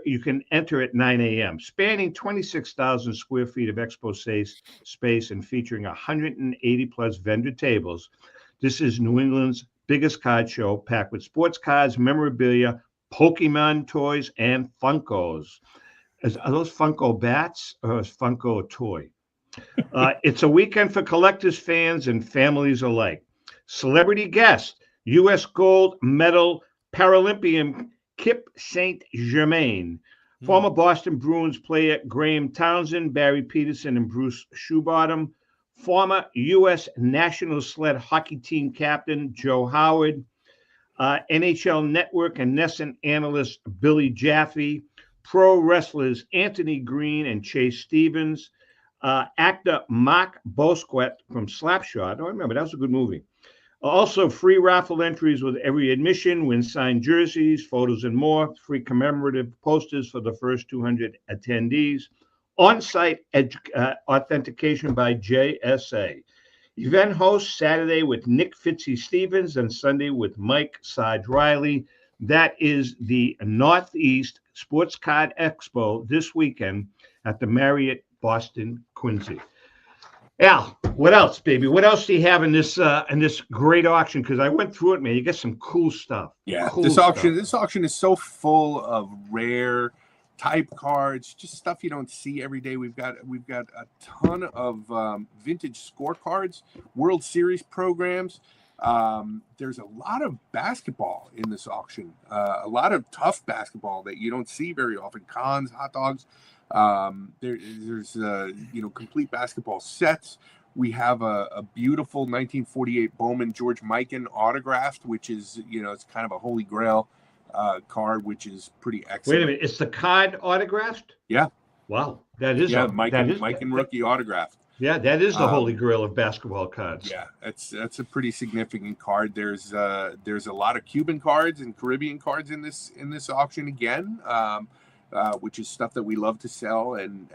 you can enter at 9 a.m. Spanning 26,000 square feet of expo space and featuring 180 plus vendor tables. This is New England's biggest card show, packed with sports cards, memorabilia, Pokemon toys, and Funkos. Are those Funko bats or is Funko a toy? It's a weekend for collectors, fans, and families alike. Celebrity guest, U.S. gold medal Paralympian Kip St. Germain, former Boston Bruins player Graham Townsend, Barry Peterson, and Bruce Shoebottom, former U.S. national sled hockey team captain Joe Howard, NHL Network and NESN analyst Billy Jaffe, pro wrestlers Anthony Green and Chase Stevens, actor Mark Bosquet from Slapshot. Oh, I remember, that was a good movie. Also, free raffle entries with every admission, win signed jerseys, photos, and more. Free commemorative posters for the first 200 attendees. On-site authentication by JSA. Event host Saturday with Nick Fitzy Stevens and Sunday with Mike Sarge Riley. That is the Northeast Sports Card Expo this weekend at the Marriott Boston Quincy. Al, what else, baby? What else do you have in this great auction? Because I went through it, man. You get some cool stuff. Yeah, cool this auction is so full of rare type cards, just stuff you don't see every day. We've got a ton of vintage scorecards, World Series programs. There's a lot of basketball in this auction, a lot of tough basketball that you don't see very often. Cons, hot dogs. There's complete basketball sets. We have a beautiful 1948 Bowman George Mikan autographed, which is, it's kind of a holy grail card, which is pretty excellent. Wait a minute, it's the card autographed? Yeah. Wow, that is Mikan rookie autographed. Yeah, that is the holy grail of basketball cards. Yeah, that's a pretty significant card. There's a lot of Cuban cards and Caribbean cards in this auction again. Which is stuff that we love to sell, and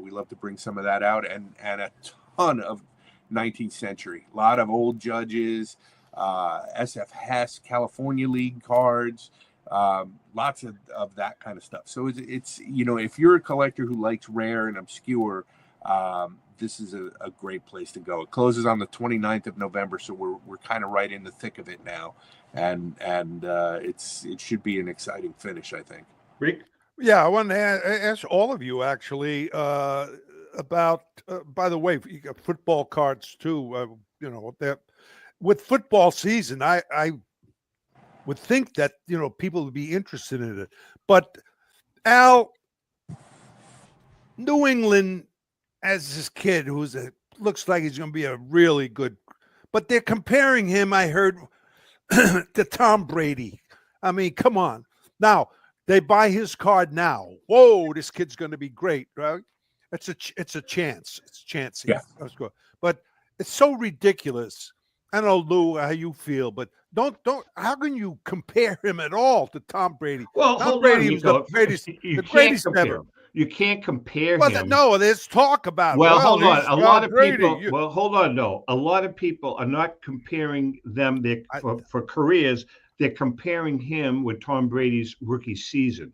we love to bring some of that out, and a ton of 19th century, a lot of old judges, SF Hess, California League cards, lots of that kind of stuff. So it's if you're a collector who likes rare and obscure, this is a great place to go. It closes on the 29th of November, so we're kind of right in the thick of it now, and it should be an exciting finish, I think. Rick? Yeah, I wanted to ask all of you actually about. By the way, you got football cards too. That with football season, I would think that people would be interested in it. But Al, New England has this kid who's looks like he's going to be a really good. But they're comparing him, I heard, to Tom Brady. I mean, come on now. They buy his card now. Whoa, this kid's going to be great, right? It's a chance. It's chancy. Yeah. That's good. But it's so ridiculous. I don't know, Lou, how you feel, but don't. How can you compare him at all to Tom Brady? Well, Tom Brady was the greatest ever. You can't compare him. No, there's talk about. Well, hold on. A lot of people. Well, hold on. No, a lot of people are not comparing them for careers. They're comparing him with Tom Brady's rookie season.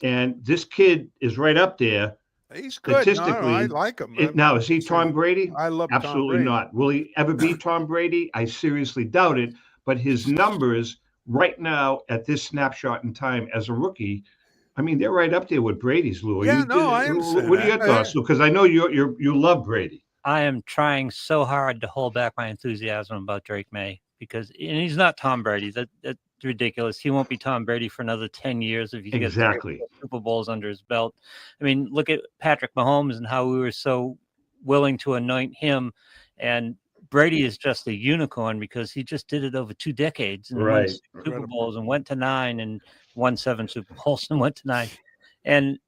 And this kid is right up there He's good. Statistically, I like him. Now, is he Tom Brady? I love Absolutely Tom Brady. not. Will he ever be Tom Brady? I seriously doubt it. But his numbers right now at this snapshot in time as a rookie, I mean, they're right up there with Brady's, Lou. Yeah, I understand. What are your thoughts, Lou? Because I know you love Brady. I am trying so hard to hold back my enthusiasm about Drake May and he's not Tom Brady. That's ridiculous. He won't be Tom Brady for another 10 years if he gets Super Bowls under his belt. I mean, look at Patrick Mahomes and how we were so willing to anoint him. And Brady is just a unicorn because he just did it over 2 decades and won 6 Super Bowls and went to 9 and won 7 Super Bowls and went to 9. And,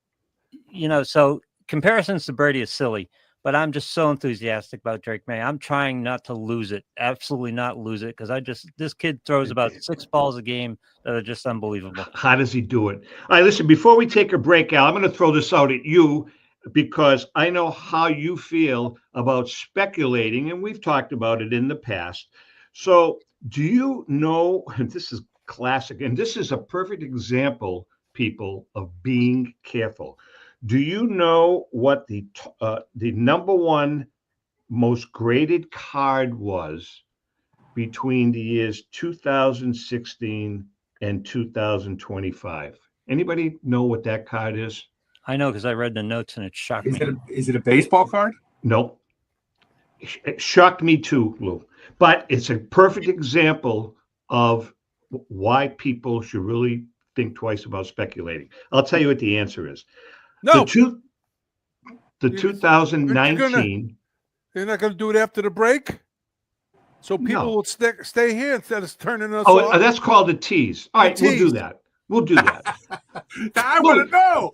so comparisons to Brady is silly. But I'm just so enthusiastic about Drake May. I'm trying not to lose it, absolutely not lose it, because this kid throws about 6 balls a game that are just unbelievable. How does he do it? All right, listen, before we take a break, Al, I'm going to throw this out at you because I know how you feel about speculating, and we've talked about it in the past. So do you know, and this is classic, and this is a perfect example, people, of being careful. Do you know what the number one most graded card was between the years 2016 and 2025? Anybody know what that card is? I know because I read the notes and it shocked me. Is it a baseball card? No. It shocked me too, Lou. But it's a perfect example of why people should really think twice about speculating. I'll tell you what the answer is. No. The 2019. You're not going to do it after the break? So people will stay here instead of turning us off? Oh, that's called a tease. All right, we'll do that. We'll do that. I want to know.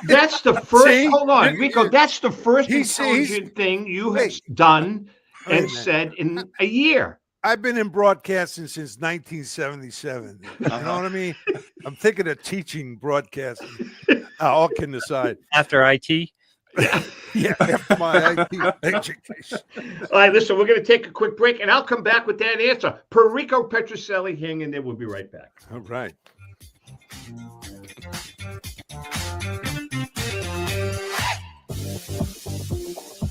That's the first. Hold on, Rico. That's the first intelligent thing you have done and said in a year. I've been in broadcasting since 1977. You know what I mean? I'm thinking of teaching broadcasting. All kidding aside. After IT? Yeah, after my IT education. All right, listen, we're going to take a quick break, and I'll come back with that answer. Per Rico Petrocelli, hang in there. We'll be right back. All right.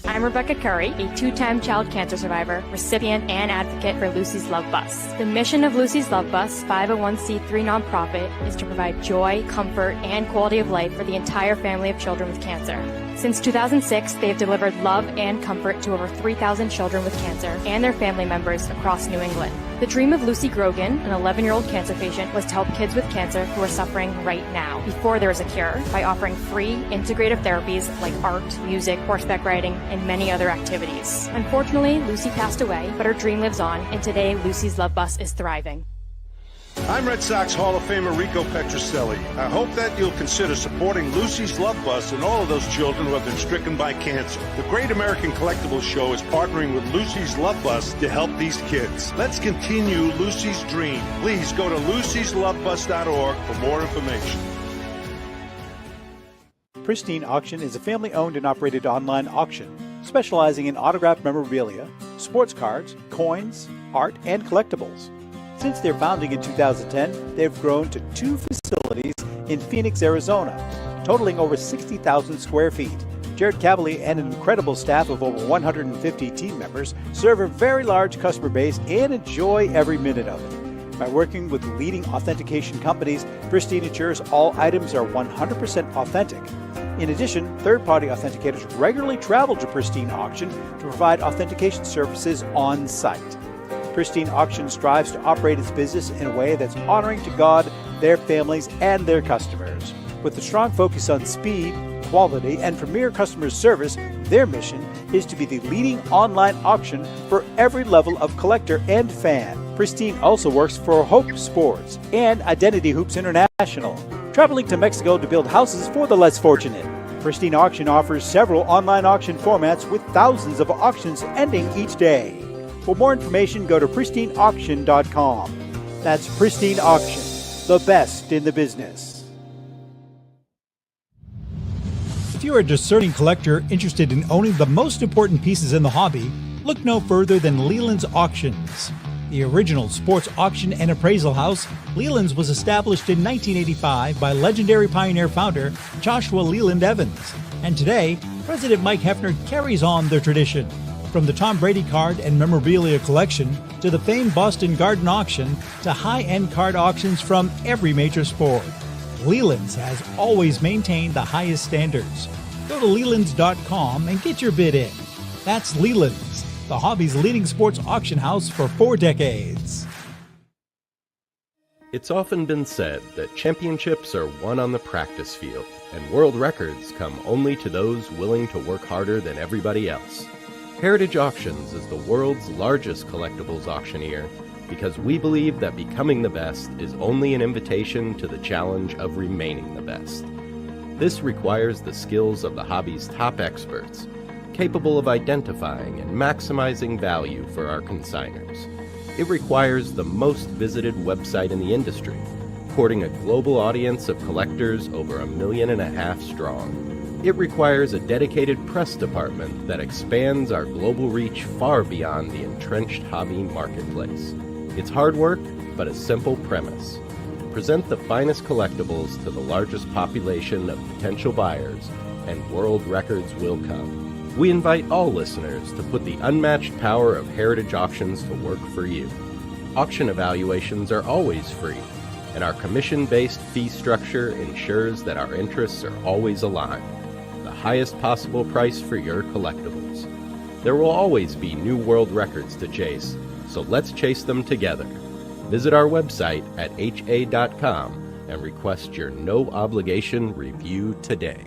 I'm Rebecca Curry, a 2-time child cancer survivor, recipient, and advocate for Lucy's Love Bus. The mission of Lucy's Love Bus, 501c3 nonprofit, is to provide joy, comfort, and quality of life for the entire family of children with cancer. Since 2006, they have delivered love and comfort to over 3,000 children with cancer and their family members across New England. The dream of Lucy Grogan, an 11-year-old cancer patient, was to help kids with cancer who are suffering right now, before there is a cure, by offering free, integrative therapies like art, music, horseback riding, and many other activities. Unfortunately, Lucy passed away, but her dream lives on, and today Lucy's Love Bus is thriving. I'm Red Sox Hall of Famer Rico Petrocelli. I hope that you'll consider supporting Lucy's Love Bus and all of those children who have been stricken by cancer. The Great American Collectibles Show is partnering with Lucy's Love Bus to help these kids. Let's continue Lucy's dream. Please go to lucyslovebus.org for more information. Pristine Auction is a family-owned and operated online auction specializing in autographed memorabilia, sports cards, coins, art, and collectibles. Since their founding in 2010, they've grown to 2 facilities in Phoenix, Arizona, totaling over 60,000 square feet. Jared Cavalier and an incredible staff of over 150 team members serve a very large customer base and enjoy every minute of it. By working with leading authentication companies, Pristine ensures all items are 100% authentic. In addition, third-party authenticators regularly travel to Pristine Auction to provide authentication services on site. Pristine Auction strives to operate its business in a way that's honoring to God, their families, and their customers. With a strong focus on speed, quality, and premier customer service, their mission is to be the leading online auction for every level of collector and fan. Pristine also works for Hope Sports and Identity Hoops International, traveling to Mexico to build houses for the less fortunate. Pristine Auction offers several online auction formats with thousands of auctions ending each day. For more information, go to pristineauction.com. That's Pristine Auction, the best in the business. If you're a discerning collector interested in owning the most important pieces in the hobby, look no further than Leland's Auctions. The original sports auction and appraisal house, Leland's was established in 1985 by legendary Pioneer founder Joshua Leland Evans. And today, President Mike Hefner carries on their tradition. From the Tom Brady card and memorabilia collection to the famed Boston Garden Auction to high-end card auctions from every major sport, Leland's has always maintained the highest standards. Go to Lelands.com and get your bid in. That's Leland's, the hobby's leading sports auction house for 4 decades. It's often been said that championships are won on the practice field, and world records come only to those willing to work harder than everybody else. Heritage Auctions is the world's largest collectibles auctioneer because we believe that becoming the best is only an invitation to the challenge of remaining the best. This requires the skills of the hobby's top experts, capable of identifying and maximizing value for our consigners. It requires the most visited website in the industry, courting a global audience of collectors over 1.5 million strong. It requires a dedicated press department that expands our global reach far beyond the entrenched hobby marketplace. It's hard work, but a simple premise. Present the finest collectibles to the largest population of potential buyers, and world records will come. We invite all listeners to put the unmatched power of Heritage Auctions to work for you. Auction evaluations are always free, and our commission-based fee structure ensures that our interests are always aligned. The highest possible price for your collectibles. There will always be new world records to chase, so let's chase them together. Visit our website at ha.com and request your no-obligation review today.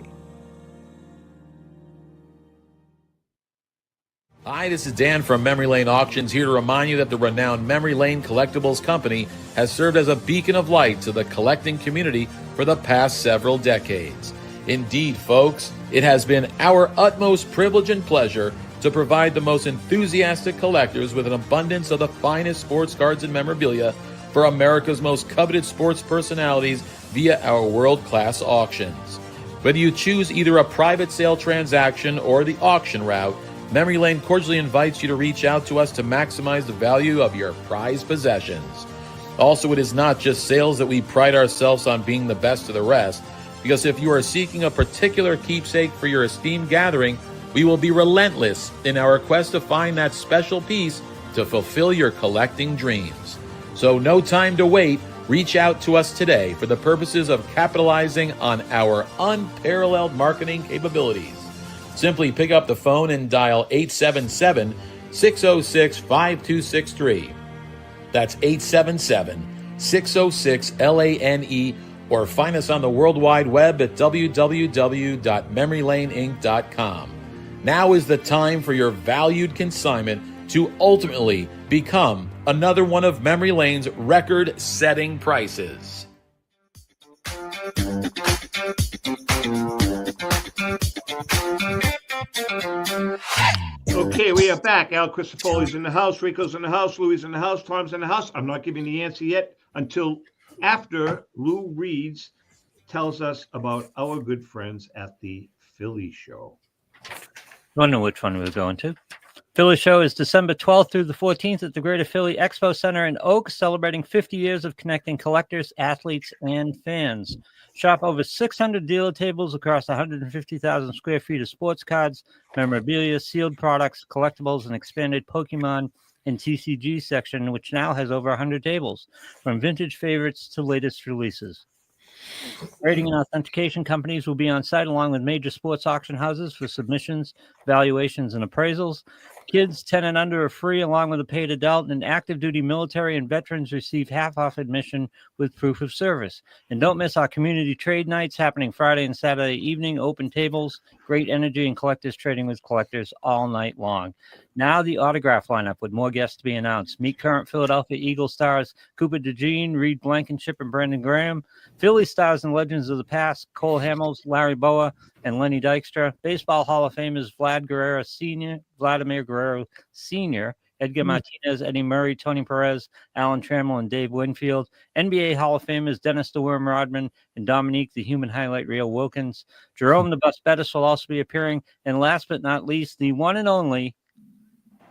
Hi, this is Dan from Memory Lane Auctions, here to remind you that the renowned Memory Lane Collectibles Company has served as a beacon of light to the collecting community for the past several decades. Indeed, folks, it has been our utmost privilege and pleasure to provide the most enthusiastic collectors with an abundance of the finest sports cards and memorabilia for America's most coveted sports personalities via our world-class auctions. Whether you choose either a private sale transaction or the auction route, Memory Lane cordially invites you to reach out to us to maximize the value of your prized possessions. Also, it is not just sales that we pride ourselves on being the best of the rest, because if you are seeking a particular keepsake for your esteemed gathering, we will be relentless in our quest to find that special piece to fulfill your collecting dreams. So no time to wait. Reach out to us today for the purposes of capitalizing on our unparalleled marketing capabilities. Simply pick up the phone and dial 877-606-5263. That's 877-606-LANE, or find us on the World Wide Web at www.memorylaneinc.com. Now is the time for your valued consignment to ultimately become another one of Memory Lane's record-setting prices. Okay, we are back. Al Crisafulli's in the house, Rico's in the house, Louie's in the house, Tom's in the house. I'm not giving the answer yet until after Lou Reeds tells us about our good friends at the Philly Show. I know which one we're going to. Philly Show is December 12th through the 14th at the Greater Philly Expo Center in Oak, celebrating 50 years of connecting collectors, athletes, and fans. Shop over 600 dealer tables across 150,000 square feet of sports cards, memorabilia, sealed products, collectibles, and expanded Pokemon and TCG section, which now has over 100 tables, from vintage favorites to latest releases. Rating and authentication companies will be on site along with major sports auction houses for submissions, valuations, and appraisals. Kids 10 and under are free along with a paid adult, and active duty military and veterans receive half off admission with proof of service. And don't miss our community trade nights happening Friday and Saturday evening, open tables, great energy, and collectors trading with collectors all night long. Now the autograph lineup with more guests to be announced. Meet current Philadelphia Eagle stars Cooper DeJean, Reed Blankenship, and Brandon Graham. Philly stars and legends of the past, Cole Hamels, Larry Boa, and Lenny Dykstra. Baseball Hall of Famers Vladimir Guerrero Sr., Edgar Martinez, Eddie Murray, Tony Perez, Alan Trammell, and Dave Winfield. NBA Hall of Famers Dennis the Worm Rodman and Dominique the Human Highlight Reel Wilkins. Jerome the Bus Bettis will also be appearing. And last but not least, the one and only,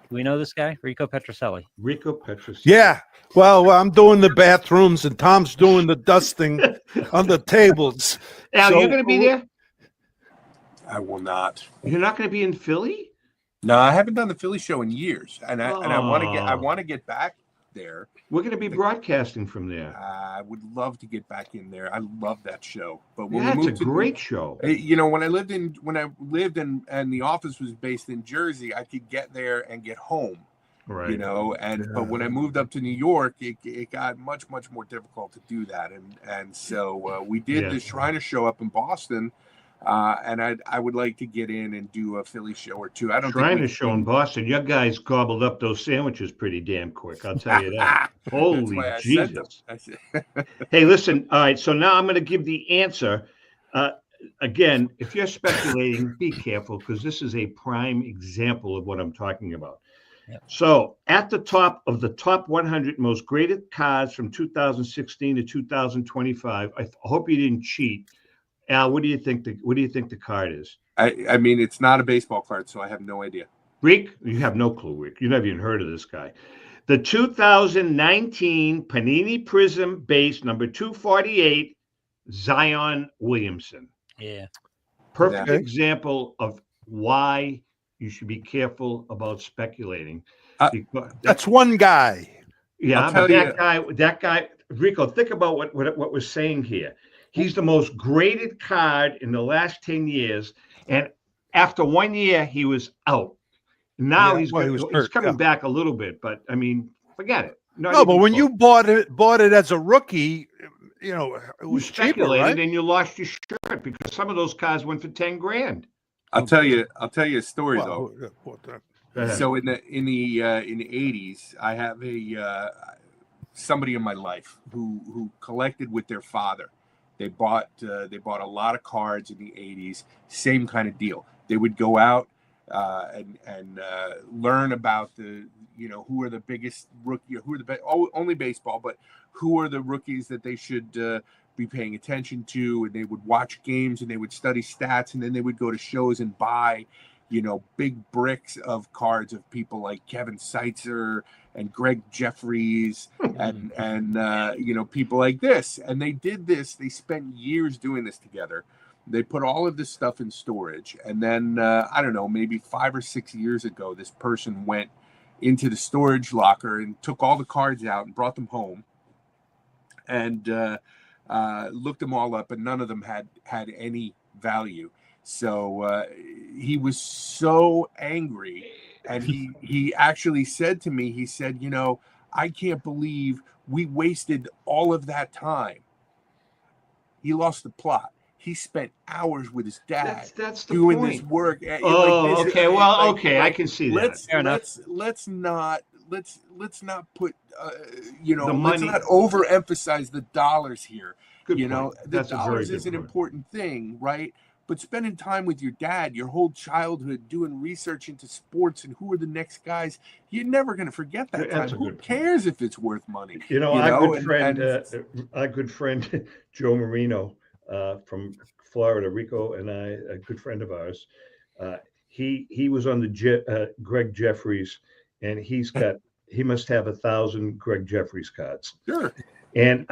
do we know this guy? Rico Petroselli. Rico Petroselli. Yeah. Well, I'm doing the bathrooms and Tom's doing the dusting on the tables. Al, you're going to be there? I will not. You're not going to be in Philly? No, I haven't done the Philly show in years, and I Oh. want to get back there. We're going to be broadcasting from there. I would love to get back in there. I love that show. But when Yeah, we it's moved a great show. You know, when I lived and the office was based in Jersey, I could get there and get home. Right. You know, but when I moved up to New York, it got much more difficult to do that, and so we did the Shriner show up in Boston. And I would like to get in and do a Philly show or two. I don't think Shriner show in Boston. Your guys gobbled up those sandwiches pretty damn quick. I'll tell you that. Holy Jesus! Hey, listen. All right. So now I'm going to give the answer. Again, if you're speculating, be careful because this is a prime example of what I'm talking about. Yep. So at the top of the top 100 most graded cards from 2016 to 2025, I hope you didn't cheat. Al, what do you think the card is? I mean, it's not a baseball card, so I have no idea. Rick, you have no clue, Rick. You never even heard of this guy. The 2019 Panini Prism base number 248, Zion Williamson. Yeah. Perfect example of why you should be careful about speculating. That's one guy. Yeah, but that guy, Rico, think about what we're saying here. He's the most graded card in the last 10 years. And after 1 year, he was out. Now he's coming back a little bit, but I mean, forget it. No, but when you bought it as a rookie, you know, it was cheaper, right? And you lost your shirt because some of those cards went for 10 grand. I'll tell you a story though. So in the 80s, I have somebody in my life who collected with their father. They bought a lot of cards in the 80s. Same kind of deal. They would go out and learn about who are the biggest rookie, who are the best, only baseball, but who are the rookies that they should be paying attention to. And they would watch games and they would study stats, and then they would go to shows and buy, big bricks of cards of people like Kevin Seitzer and Greg Jeffries and people like this. And they did this. They spent years doing this together. They put all of this stuff in storage. And then, I don't know, maybe 5 or 6 years ago, this person went into the storage locker and took all the cards out and brought them home and looked them all up, and none of them had any value. So he was so angry, and he actually said to me, he said, I can't believe we wasted all of that time. He lost the plot. He spent hours with his dad that's the doing point. this work. Okay. Well, okay, I can see that. Let's not put the money. Let's not overemphasize the dollars here. Good the point. That's dollars is an important thing, right? But spending time with your dad, your whole childhood, doing research into sports and who are the next guys, you're never going to forget that time. Who cares if it's worth money? Our good friend Joe Marino from Florida, Rico, and I, a good friend of ours. He was on the Greg Jeffries, and he must have 1,000 Greg Jeffries cards. Sure. And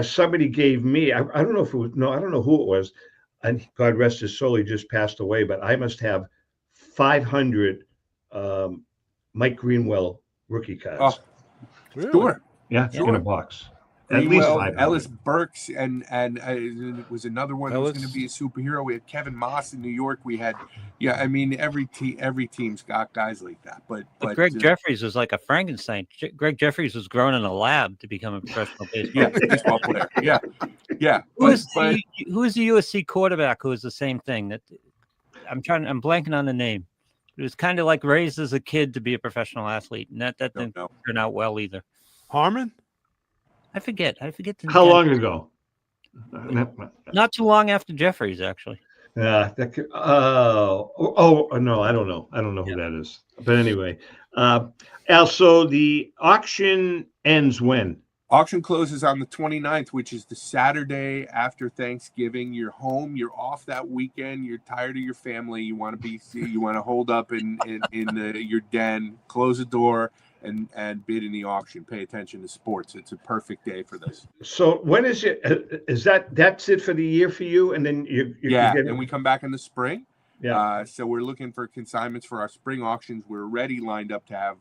somebody gave me, I don't know who it was. And God rest his soul, he just passed away. But I must have 500 Mike Greenwell rookie cards. Oh, really? Sure. Yeah, sure. In a box. At least 500. Ellis Burks and it was another one who was going to be a superhero. We had Kevin Moss in New York. We had, I mean, every team's got guys like that. But Greg Jeffries was like a Frankenstein. Greg Jeffries was grown in a lab to become a professional baseball player. Yeah. Who is the USC quarterback who was the same thing? That I'm blanking on the name. It was kind of like raised as a kid to be a professional athlete, and that didn't turn out well either. Harmon? I forget. How long ago? Not too long after Jeffries, actually. No, I don't know. I don't know who that is. But anyway, also the auction ends when? Auction closes on the 29th, which is the Saturday after Thanksgiving. You're home. You're off that weekend. You're tired of your family. You want to hold up in your den, close the door, and bid in the auction. Pay attention to sports. It's a perfect day for this. So when is it? That's it for the year for you? And then and we come back in the spring. Yeah. So we're looking for consignments for our spring auctions. We're already lined up to have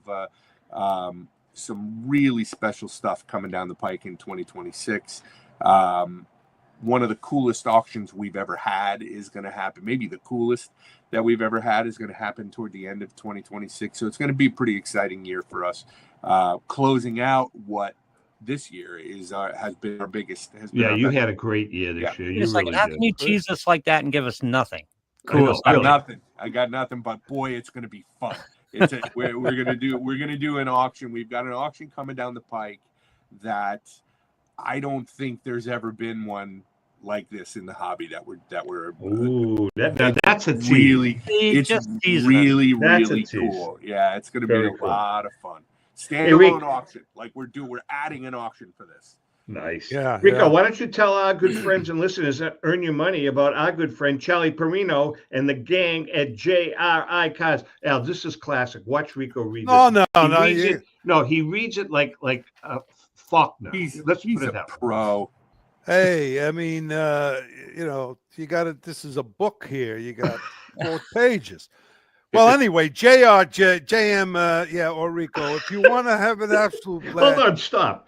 some really special stuff coming down the pike in 2026. One of the coolest auctions we've ever had is going to happen. Maybe the coolest that we've ever had is going to happen toward the end of 2026. So it's going to be a pretty exciting year for us. Closing out what this year has been our biggest. You had a great year this year. You really how did. can you tease us like that and give us nothing? Cool. I got nothing, but boy, it's going to be fun. We're going to do an auction. We've got an auction coming down the pike that I don't think there's ever been one like this in the hobby that we're Ooh, that's a really tease. it's really cool. Yeah, it's going to be a lot of fun. Standalone auction, like we're adding an auction for this. Nice. Yeah, Rico, why don't you tell our good friends and listeners that earn your money about our good friend Charlie Perino and the gang at JRI Cards? Al, this is classic. Watch Rico read this. He reads it like Faulkner. He's a pro. Hey, I mean, you got it. This is a book here. You got 4 pages. Well, anyway, JM, or Rico, if you want to have an absolute blast. Hold on, stop.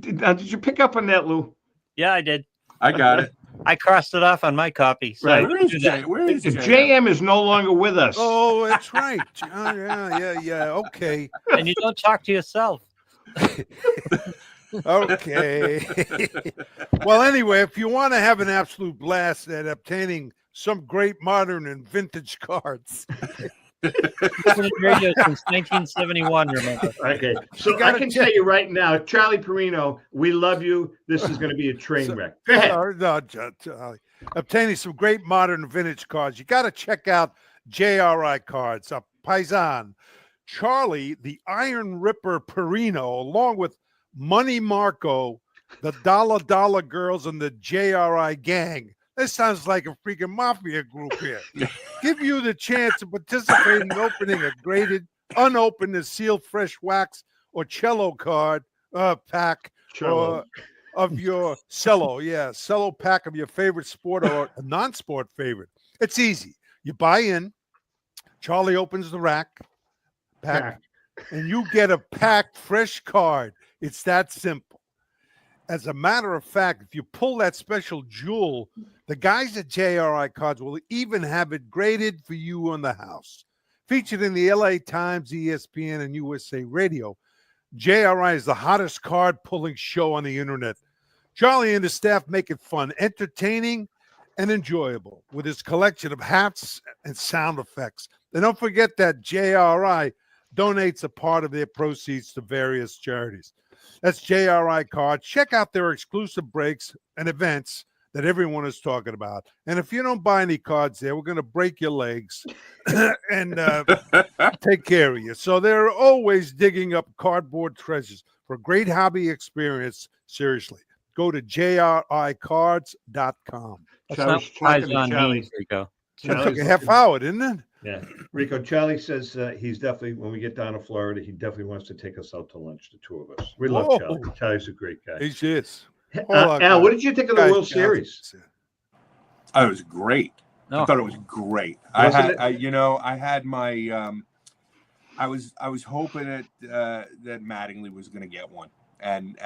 Did you pick up on that, Lou? Yeah, I did. I got it. I crossed it off on my copy. So right. Where is JM is no longer with us. Oh, that's right. Yeah. Okay. And you don't talk to yourself. Okay. Well, anyway, if you want to have an absolute blast at obtaining some great modern and vintage cards. Radio since 1971, remember? Okay, so I can tell you right now, Charlie Perino, we love you. This is going to be a train wreck. Go ahead. No, Charlie. Obtaining some great modern and vintage cards. You got to check out JRI Cards. Paisan, Charlie, the Iron Ripper Perino, along with Money Marco, the Dollar Girls, and the JRI Gang. This sounds like a freaking mafia group here. Give you the chance to participate in opening a graded, unopened, and sealed fresh wax or cello card pack of your cello pack of your favorite sport or a non-sport favorite. It's easy. You buy in, Charlie opens the pack, and you get a packed fresh card. It's that simple. As a matter of fact, if you pull that special jewel, the guys at JRI Cards will even have it graded for you on the house. Featured in the LA Times, ESPN, and USA Radio, JRI is the hottest card-pulling show on the internet. Charlie and his staff make it fun, entertaining, and enjoyable with his collection of hats and sound effects. And don't forget that JRI donates a part of their proceeds to various charities. That's JRI Cards. Check out their exclusive breaks and events that everyone is talking about. And if you don't buy any cards there, we're going to break your legs and take care of you. So they're always digging up cardboard treasures for a great hobby experience. Seriously, go to jricards.com. Rico. That took a half hour, didn't it? Yeah. Rico, Charlie says he's definitely, when we get down to Florida, he definitely wants to take us out to lunch, the two of us. We love Charlie. Charlie's a great guy. He is. Al, what did you think of the World Series? Oh, it was great. I thought it was great. I had my I was hoping that Mattingly was going to get one, and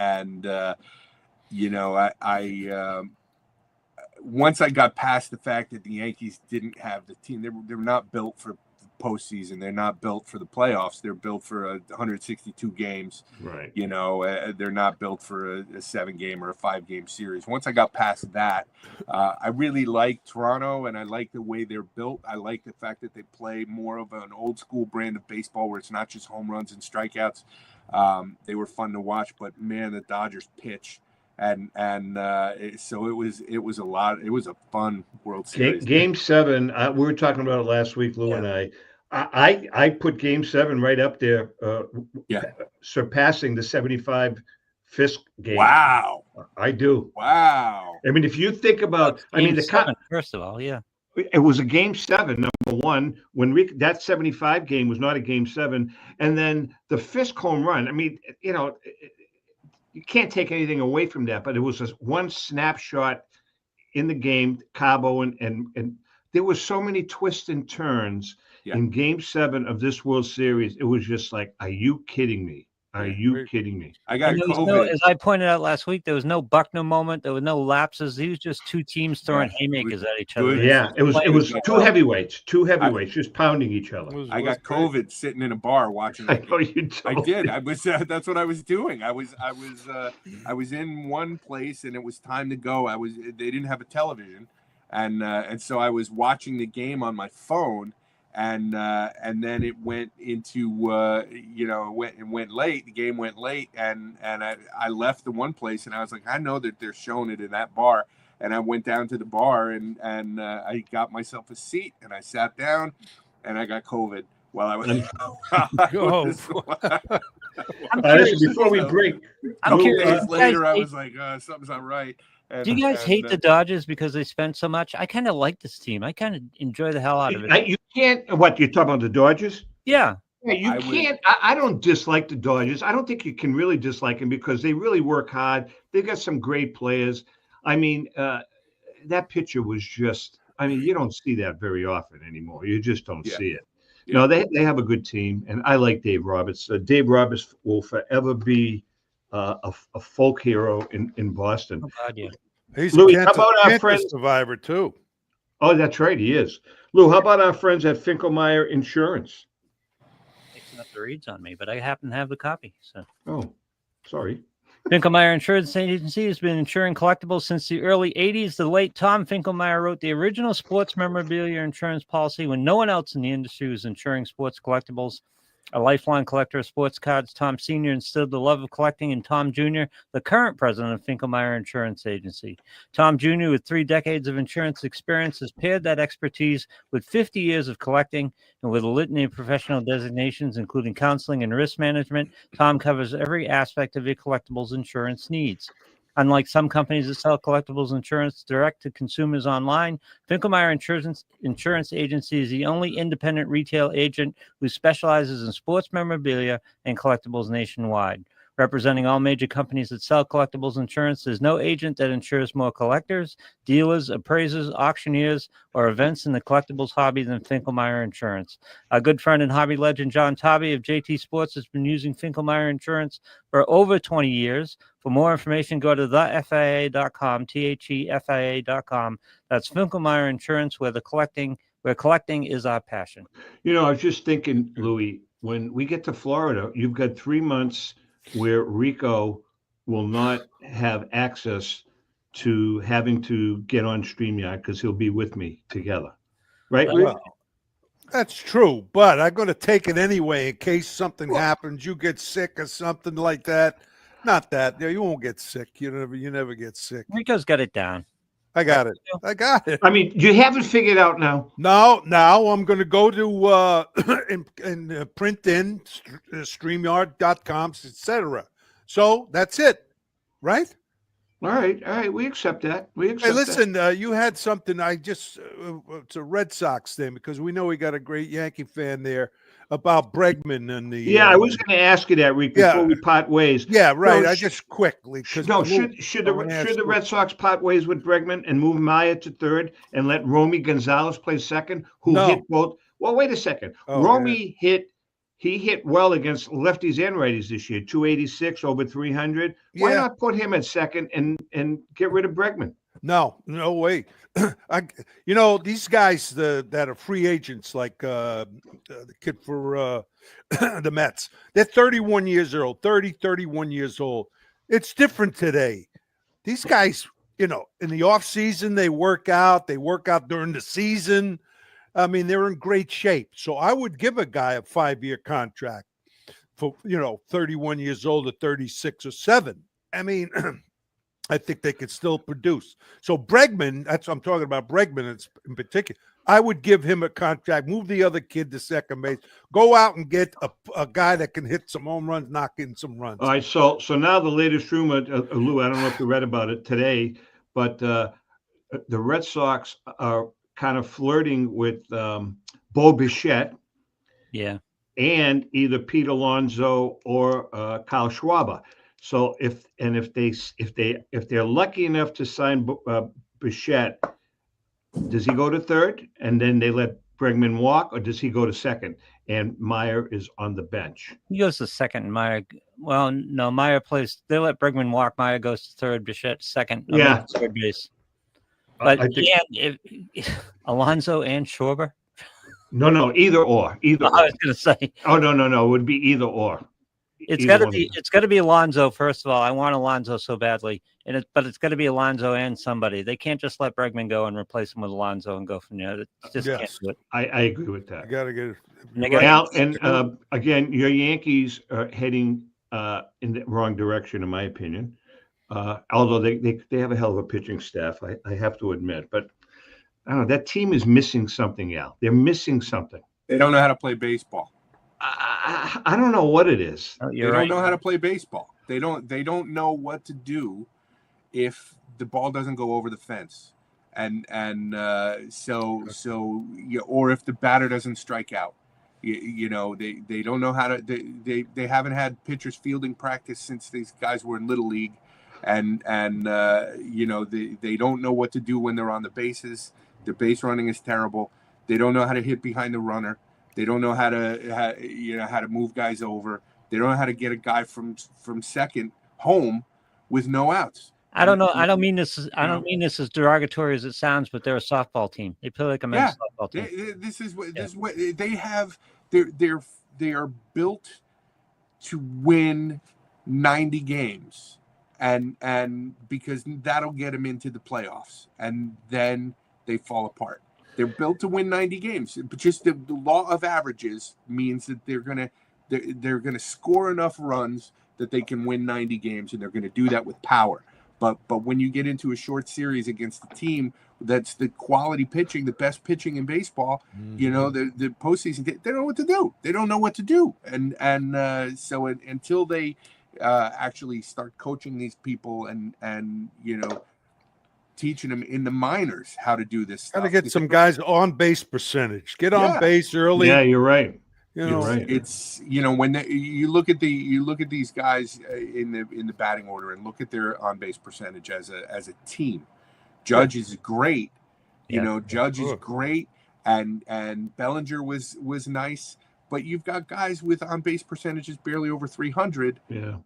once I got past the fact that the Yankees didn't have the team, they were not built for the postseason. They're not built for the playoffs. They're built for 162 games. Right. They're not built for a 7-game or a 5-game series. Once I got past that, I really like Toronto, and I like the way they're built. I like the fact that they play more of an old school brand of baseball where it's not just home runs and strikeouts. They were fun to watch, but man, the Dodgers pitch. So it was a lot. It was a fun World Series. Game 7. We were talking about it last week, Lou and I put Game 7 right up there, surpassing the 75 Fisk game. Wow, I do. Wow. I mean, if you think about, first of all, it was a Game 7, number one. When that 75 game was not a Game 7, and then the Fisk home run. I mean, you can't take anything away from that, but it was just one snapshot in the game, Cabo and there were so many twists and turns in Game 7 of this World Series. It was just like, are you kidding me? Are you kidding me? I got COVID. No, as I pointed out last week, there was no Buckner moment. There were no lapses. These were just two teams throwing haymakers at each other. Yeah, it was two heavyweights just pounding each other. I got COVID sitting in a bar watching. I know you told I did. I was. That's what I was doing. I was in one place, and it was time to go. They didn't have a television, and so I was watching the game on my phone. And then it went into it went late. The game went late, and I left the one place, and I was like, I know that they're showing it in that bar, and I went down to the bar, and I got myself a seat, and I sat down, and I got COVID while I was. Before we break, I'm curious. Days later, I was like, something's not right. Do you guys hate the Dodgers because they spent so much? I kind of like this team. I kind of enjoy the hell out of it. You can't. What, you're talking about the Dodgers? Yeah. You can't. I don't dislike the Dodgers. I don't think you can really dislike them because they really work hard. They've got some great players. I mean, that pitcher was just. I mean, you don't see that very often anymore. You just don't see it. Yeah. No, they have a good team, and I like Dave Roberts. Dave Roberts will forever be a folk hero in Boston. Oh, God, yeah. He's Louis, a how about our cancer friends? survivor too. Oh, that's right, he is. Lou, how about our friends at Finkelmeyer Insurance? Mixing up the reads on me, but I happen to have the copy. So. Oh, sorry. Finkelmeyer Insurance Agency has been insuring collectibles since the early 80s. The late Tom Finkelmeyer wrote the original sports memorabilia insurance policy when no one else in the industry was insuring sports collectibles. A lifelong collector of sports cards, Tom Sr. instilled the love of collecting in Tom Jr., the current president of Finkelmeyer Insurance Agency. Tom Jr., with 3 decades of insurance experience, has paired that expertise with 50 years of collecting, and with a litany of professional designations, including counseling and risk management. Tom covers every aspect of your collectibles insurance needs. Unlike some companies that sell collectibles insurance direct to consumers online, Finkelmeyer Insurance Agency is the only independent retail agent who specializes in sports memorabilia and collectibles nationwide. Representing all major companies that sell collectibles insurance, there's no agent that insures more collectors, dealers, appraisers, auctioneers, or events in the collectibles hobby than Finkelmeyer Insurance. Our good friend and hobby legend John Tobby of JT Sports has been using Finkelmeyer Insurance for over 20 years. For more information, go to thefia.com, thefia.com. That's Finkelmeyer Insurance, where collecting is our passion. You know, I was just thinking, Louis, when we get to Florida, you've got 3 months where Rico will not have access to having to get on StreamYard because he'll be with me together. Right, Rick? Well, that's true, but I'm going to take it anyway in case something happens. You get sick or something like that. Not that. You won't get sick. You never get sick. Rico's got it down. I got it. I mean, you haven't figured out now. No, now I'm going to go to and print in StreamYard.com, etc. So that's it, right? All right. We accept that. Hey, listen, you had something. It's a Red Sox thing because we know we got a great Yankee fan there about Bregman and the. Yeah, I was going to ask you that, Rick, before we part ways. Yeah, right. No, I just quickly. Should the Red Sox part ways with Bregman and move Maya to third and let Romy Gonzalez play second, who hit both? Well, wait a second. Romy hit well against lefties and righties this year. 286 over 300. Why not put him at second and get rid of Bregman? No way. These guys that are free agents, like the kid for the Mets, they're 31 years old, 31 years old. It's different today. These guys, in the off season, they work out during the season. I mean, they're in great shape. So I would give a guy a 5-year contract for, 31 years old or 36 or 7. I mean, I think they could still produce. So Bregman, that's what I'm talking about. Bregman in particular, I would give him a contract, move the other kid to second base, go out and get a guy that can hit some home runs, knock in some runs. All right. So now the latest rumor, Lou, I don't know if you read about it today, but the Red Sox are kind of flirting with Bo Bichette. Yeah. And either Pete Alonso or Kyle Schwarber. So if they're lucky enough to sign Bichette, Does he go to third and then they let Bregman walk, or does he go to second and Meyer is on the bench? He goes to second. Meyer, well, no, Meyer plays. They let Bregman walk. Meyer goes to third. Bichette second. Yeah, third base. But I think, Alonso and Schwarber. no, either or. Either. I was going to say. Oh no, it would be either or. It's got to be. It's got to be Alonso. First of all, I want Alonso so badly, but it's got to be Alonso and somebody. They can't just let Bregman go and replace him with Alonso and go from there. It just can't do it. I agree with that. You got to get it. Al, and again, your Yankees are heading in the wrong direction, in my opinion. Although they have a hell of a pitching staff, I have to admit. But I don't know, that team is missing something, Al. They're missing something. They don't know how to play baseball. I don't know what it is. They don't know how to play baseball. They don't know what to do if the ball doesn't go over the fence, or if the batter doesn't strike out. They don't know how to. They haven't had pitchers fielding practice since these guys were in Little League, and they don't know what to do when they're on the bases. Their base running is terrible. They don't know how to hit behind the runner. They don't know how to move guys over. They don't know how to get a guy from second home with no outs. I don't know. I don't mean this as derogatory as it sounds, but they're a softball team. They play like a men's softball team. This is what they have. They are built to win 90 games, and because that'll get them into the playoffs, and then they fall apart. They're built to win 90 games, but just the law of averages means that they're gonna score enough runs that they can win 90 games, and they're going to do that with power. But when you get into a short series against a team that's the quality pitching, the best pitching in baseball, the postseason, they don't know what to do. They don't know what to do, so until they actually start coaching these people and teaching them in the minors how to do this stuff. Got to get some guys on base percentage. Get on base early. Yeah, you're right. It's when you look at these guys in the batting order and look at their on base percentage as a team. Judge is great. Judge is great, and Bellinger was nice. But you've got guys with on base percentages barely over 300. Yeah.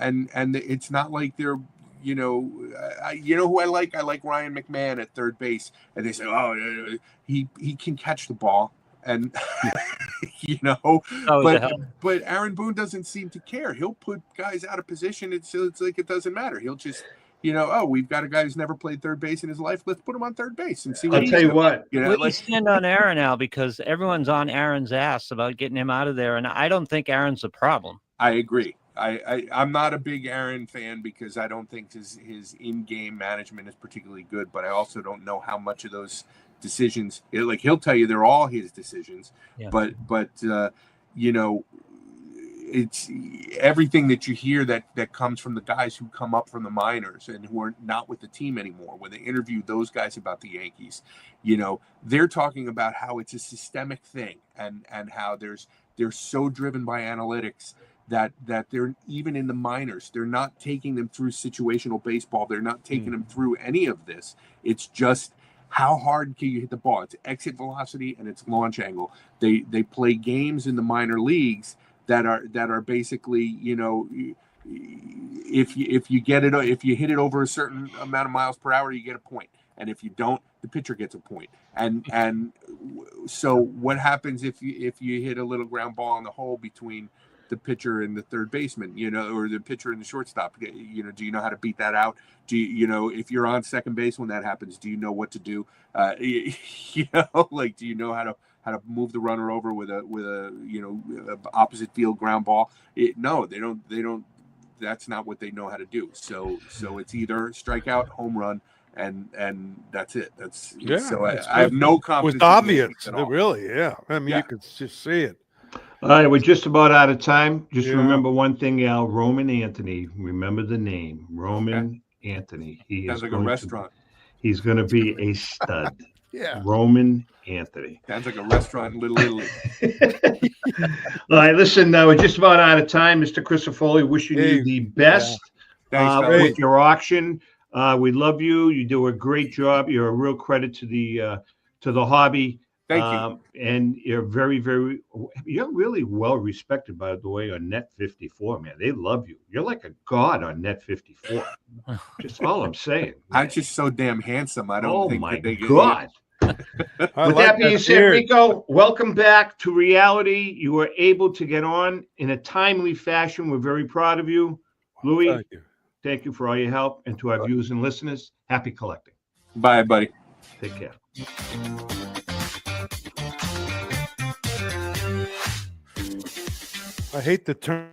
And it's not like they're. Who I like? I like Ryan McMahon at third base, and they say, "Oh, he can catch the ball," and but Aaron Boone doesn't seem to care. He'll put guys out of position. It's like it doesn't matter. He'll just, we've got a guy who's never played third base in his life. Let's put him on third base and see what. I'll tell you what. We stand on Aaron now because everyone's on Aaron's ass about getting him out of there, and I don't think Aaron's a problem. I agree. I'm not a big Aaron fan because I don't think his in-game management is particularly good, but I also don't know how much of those decisions, he'll tell you they're all his decisions, but it's everything that you hear that comes from the guys who come up from the minors and who are not with the team anymore. When they interviewed those guys about the Yankees, they're talking about how it's a systemic thing and how they're so driven by analytics that they're even in the minors, they're not taking them through situational baseball. They're not taking them through any of this. It's just how hard can you hit the ball? It's exit velocity and it's launch angle. They play games in the minor leagues that are basically, if you hit it over a certain amount of miles per hour, you get a point. And if you don't, the pitcher gets a point. And so what happens if you hit a little ground ball in the hole between the pitcher and the third baseman, or the pitcher and the shortstop, do you know how to beat that out? Do if you're on second base when that happens, do you know what to do? Do you know how to move the runner over with a opposite field ground ball? No, they don't. That's not what they know how to do. So it's either strikeout, home run, and that's it. So I have no confidence. It was obvious, really. Yeah, I mean, you could just see it. All right, we're just about out of time. Just remember one thing, Al. Roman Anthony. Remember the name, Roman Anthony. He sounds like a restaurant. He's going to be a stud. Yeah, Roman Anthony. Sounds like a restaurant in Little Italy. All right, listen. We're just about out of time, Mr. Crisafulli. Wishing you the best with your auction. We love you. You do a great job. You're a real credit to the hobby. Thank you. And you're you're really well respected, by the way, on Net 54, man. They love you. You're like a god on Net 54. Just all I'm saying. I'm just so damn handsome. I don't think that they get God. With that being said, Rico, welcome back to reality. You were able to get on in a timely fashion. We're very proud of you. Louis, thank you for all your help. And to our viewers and listeners, happy collecting. Bye, buddy. Take care. I hate the term.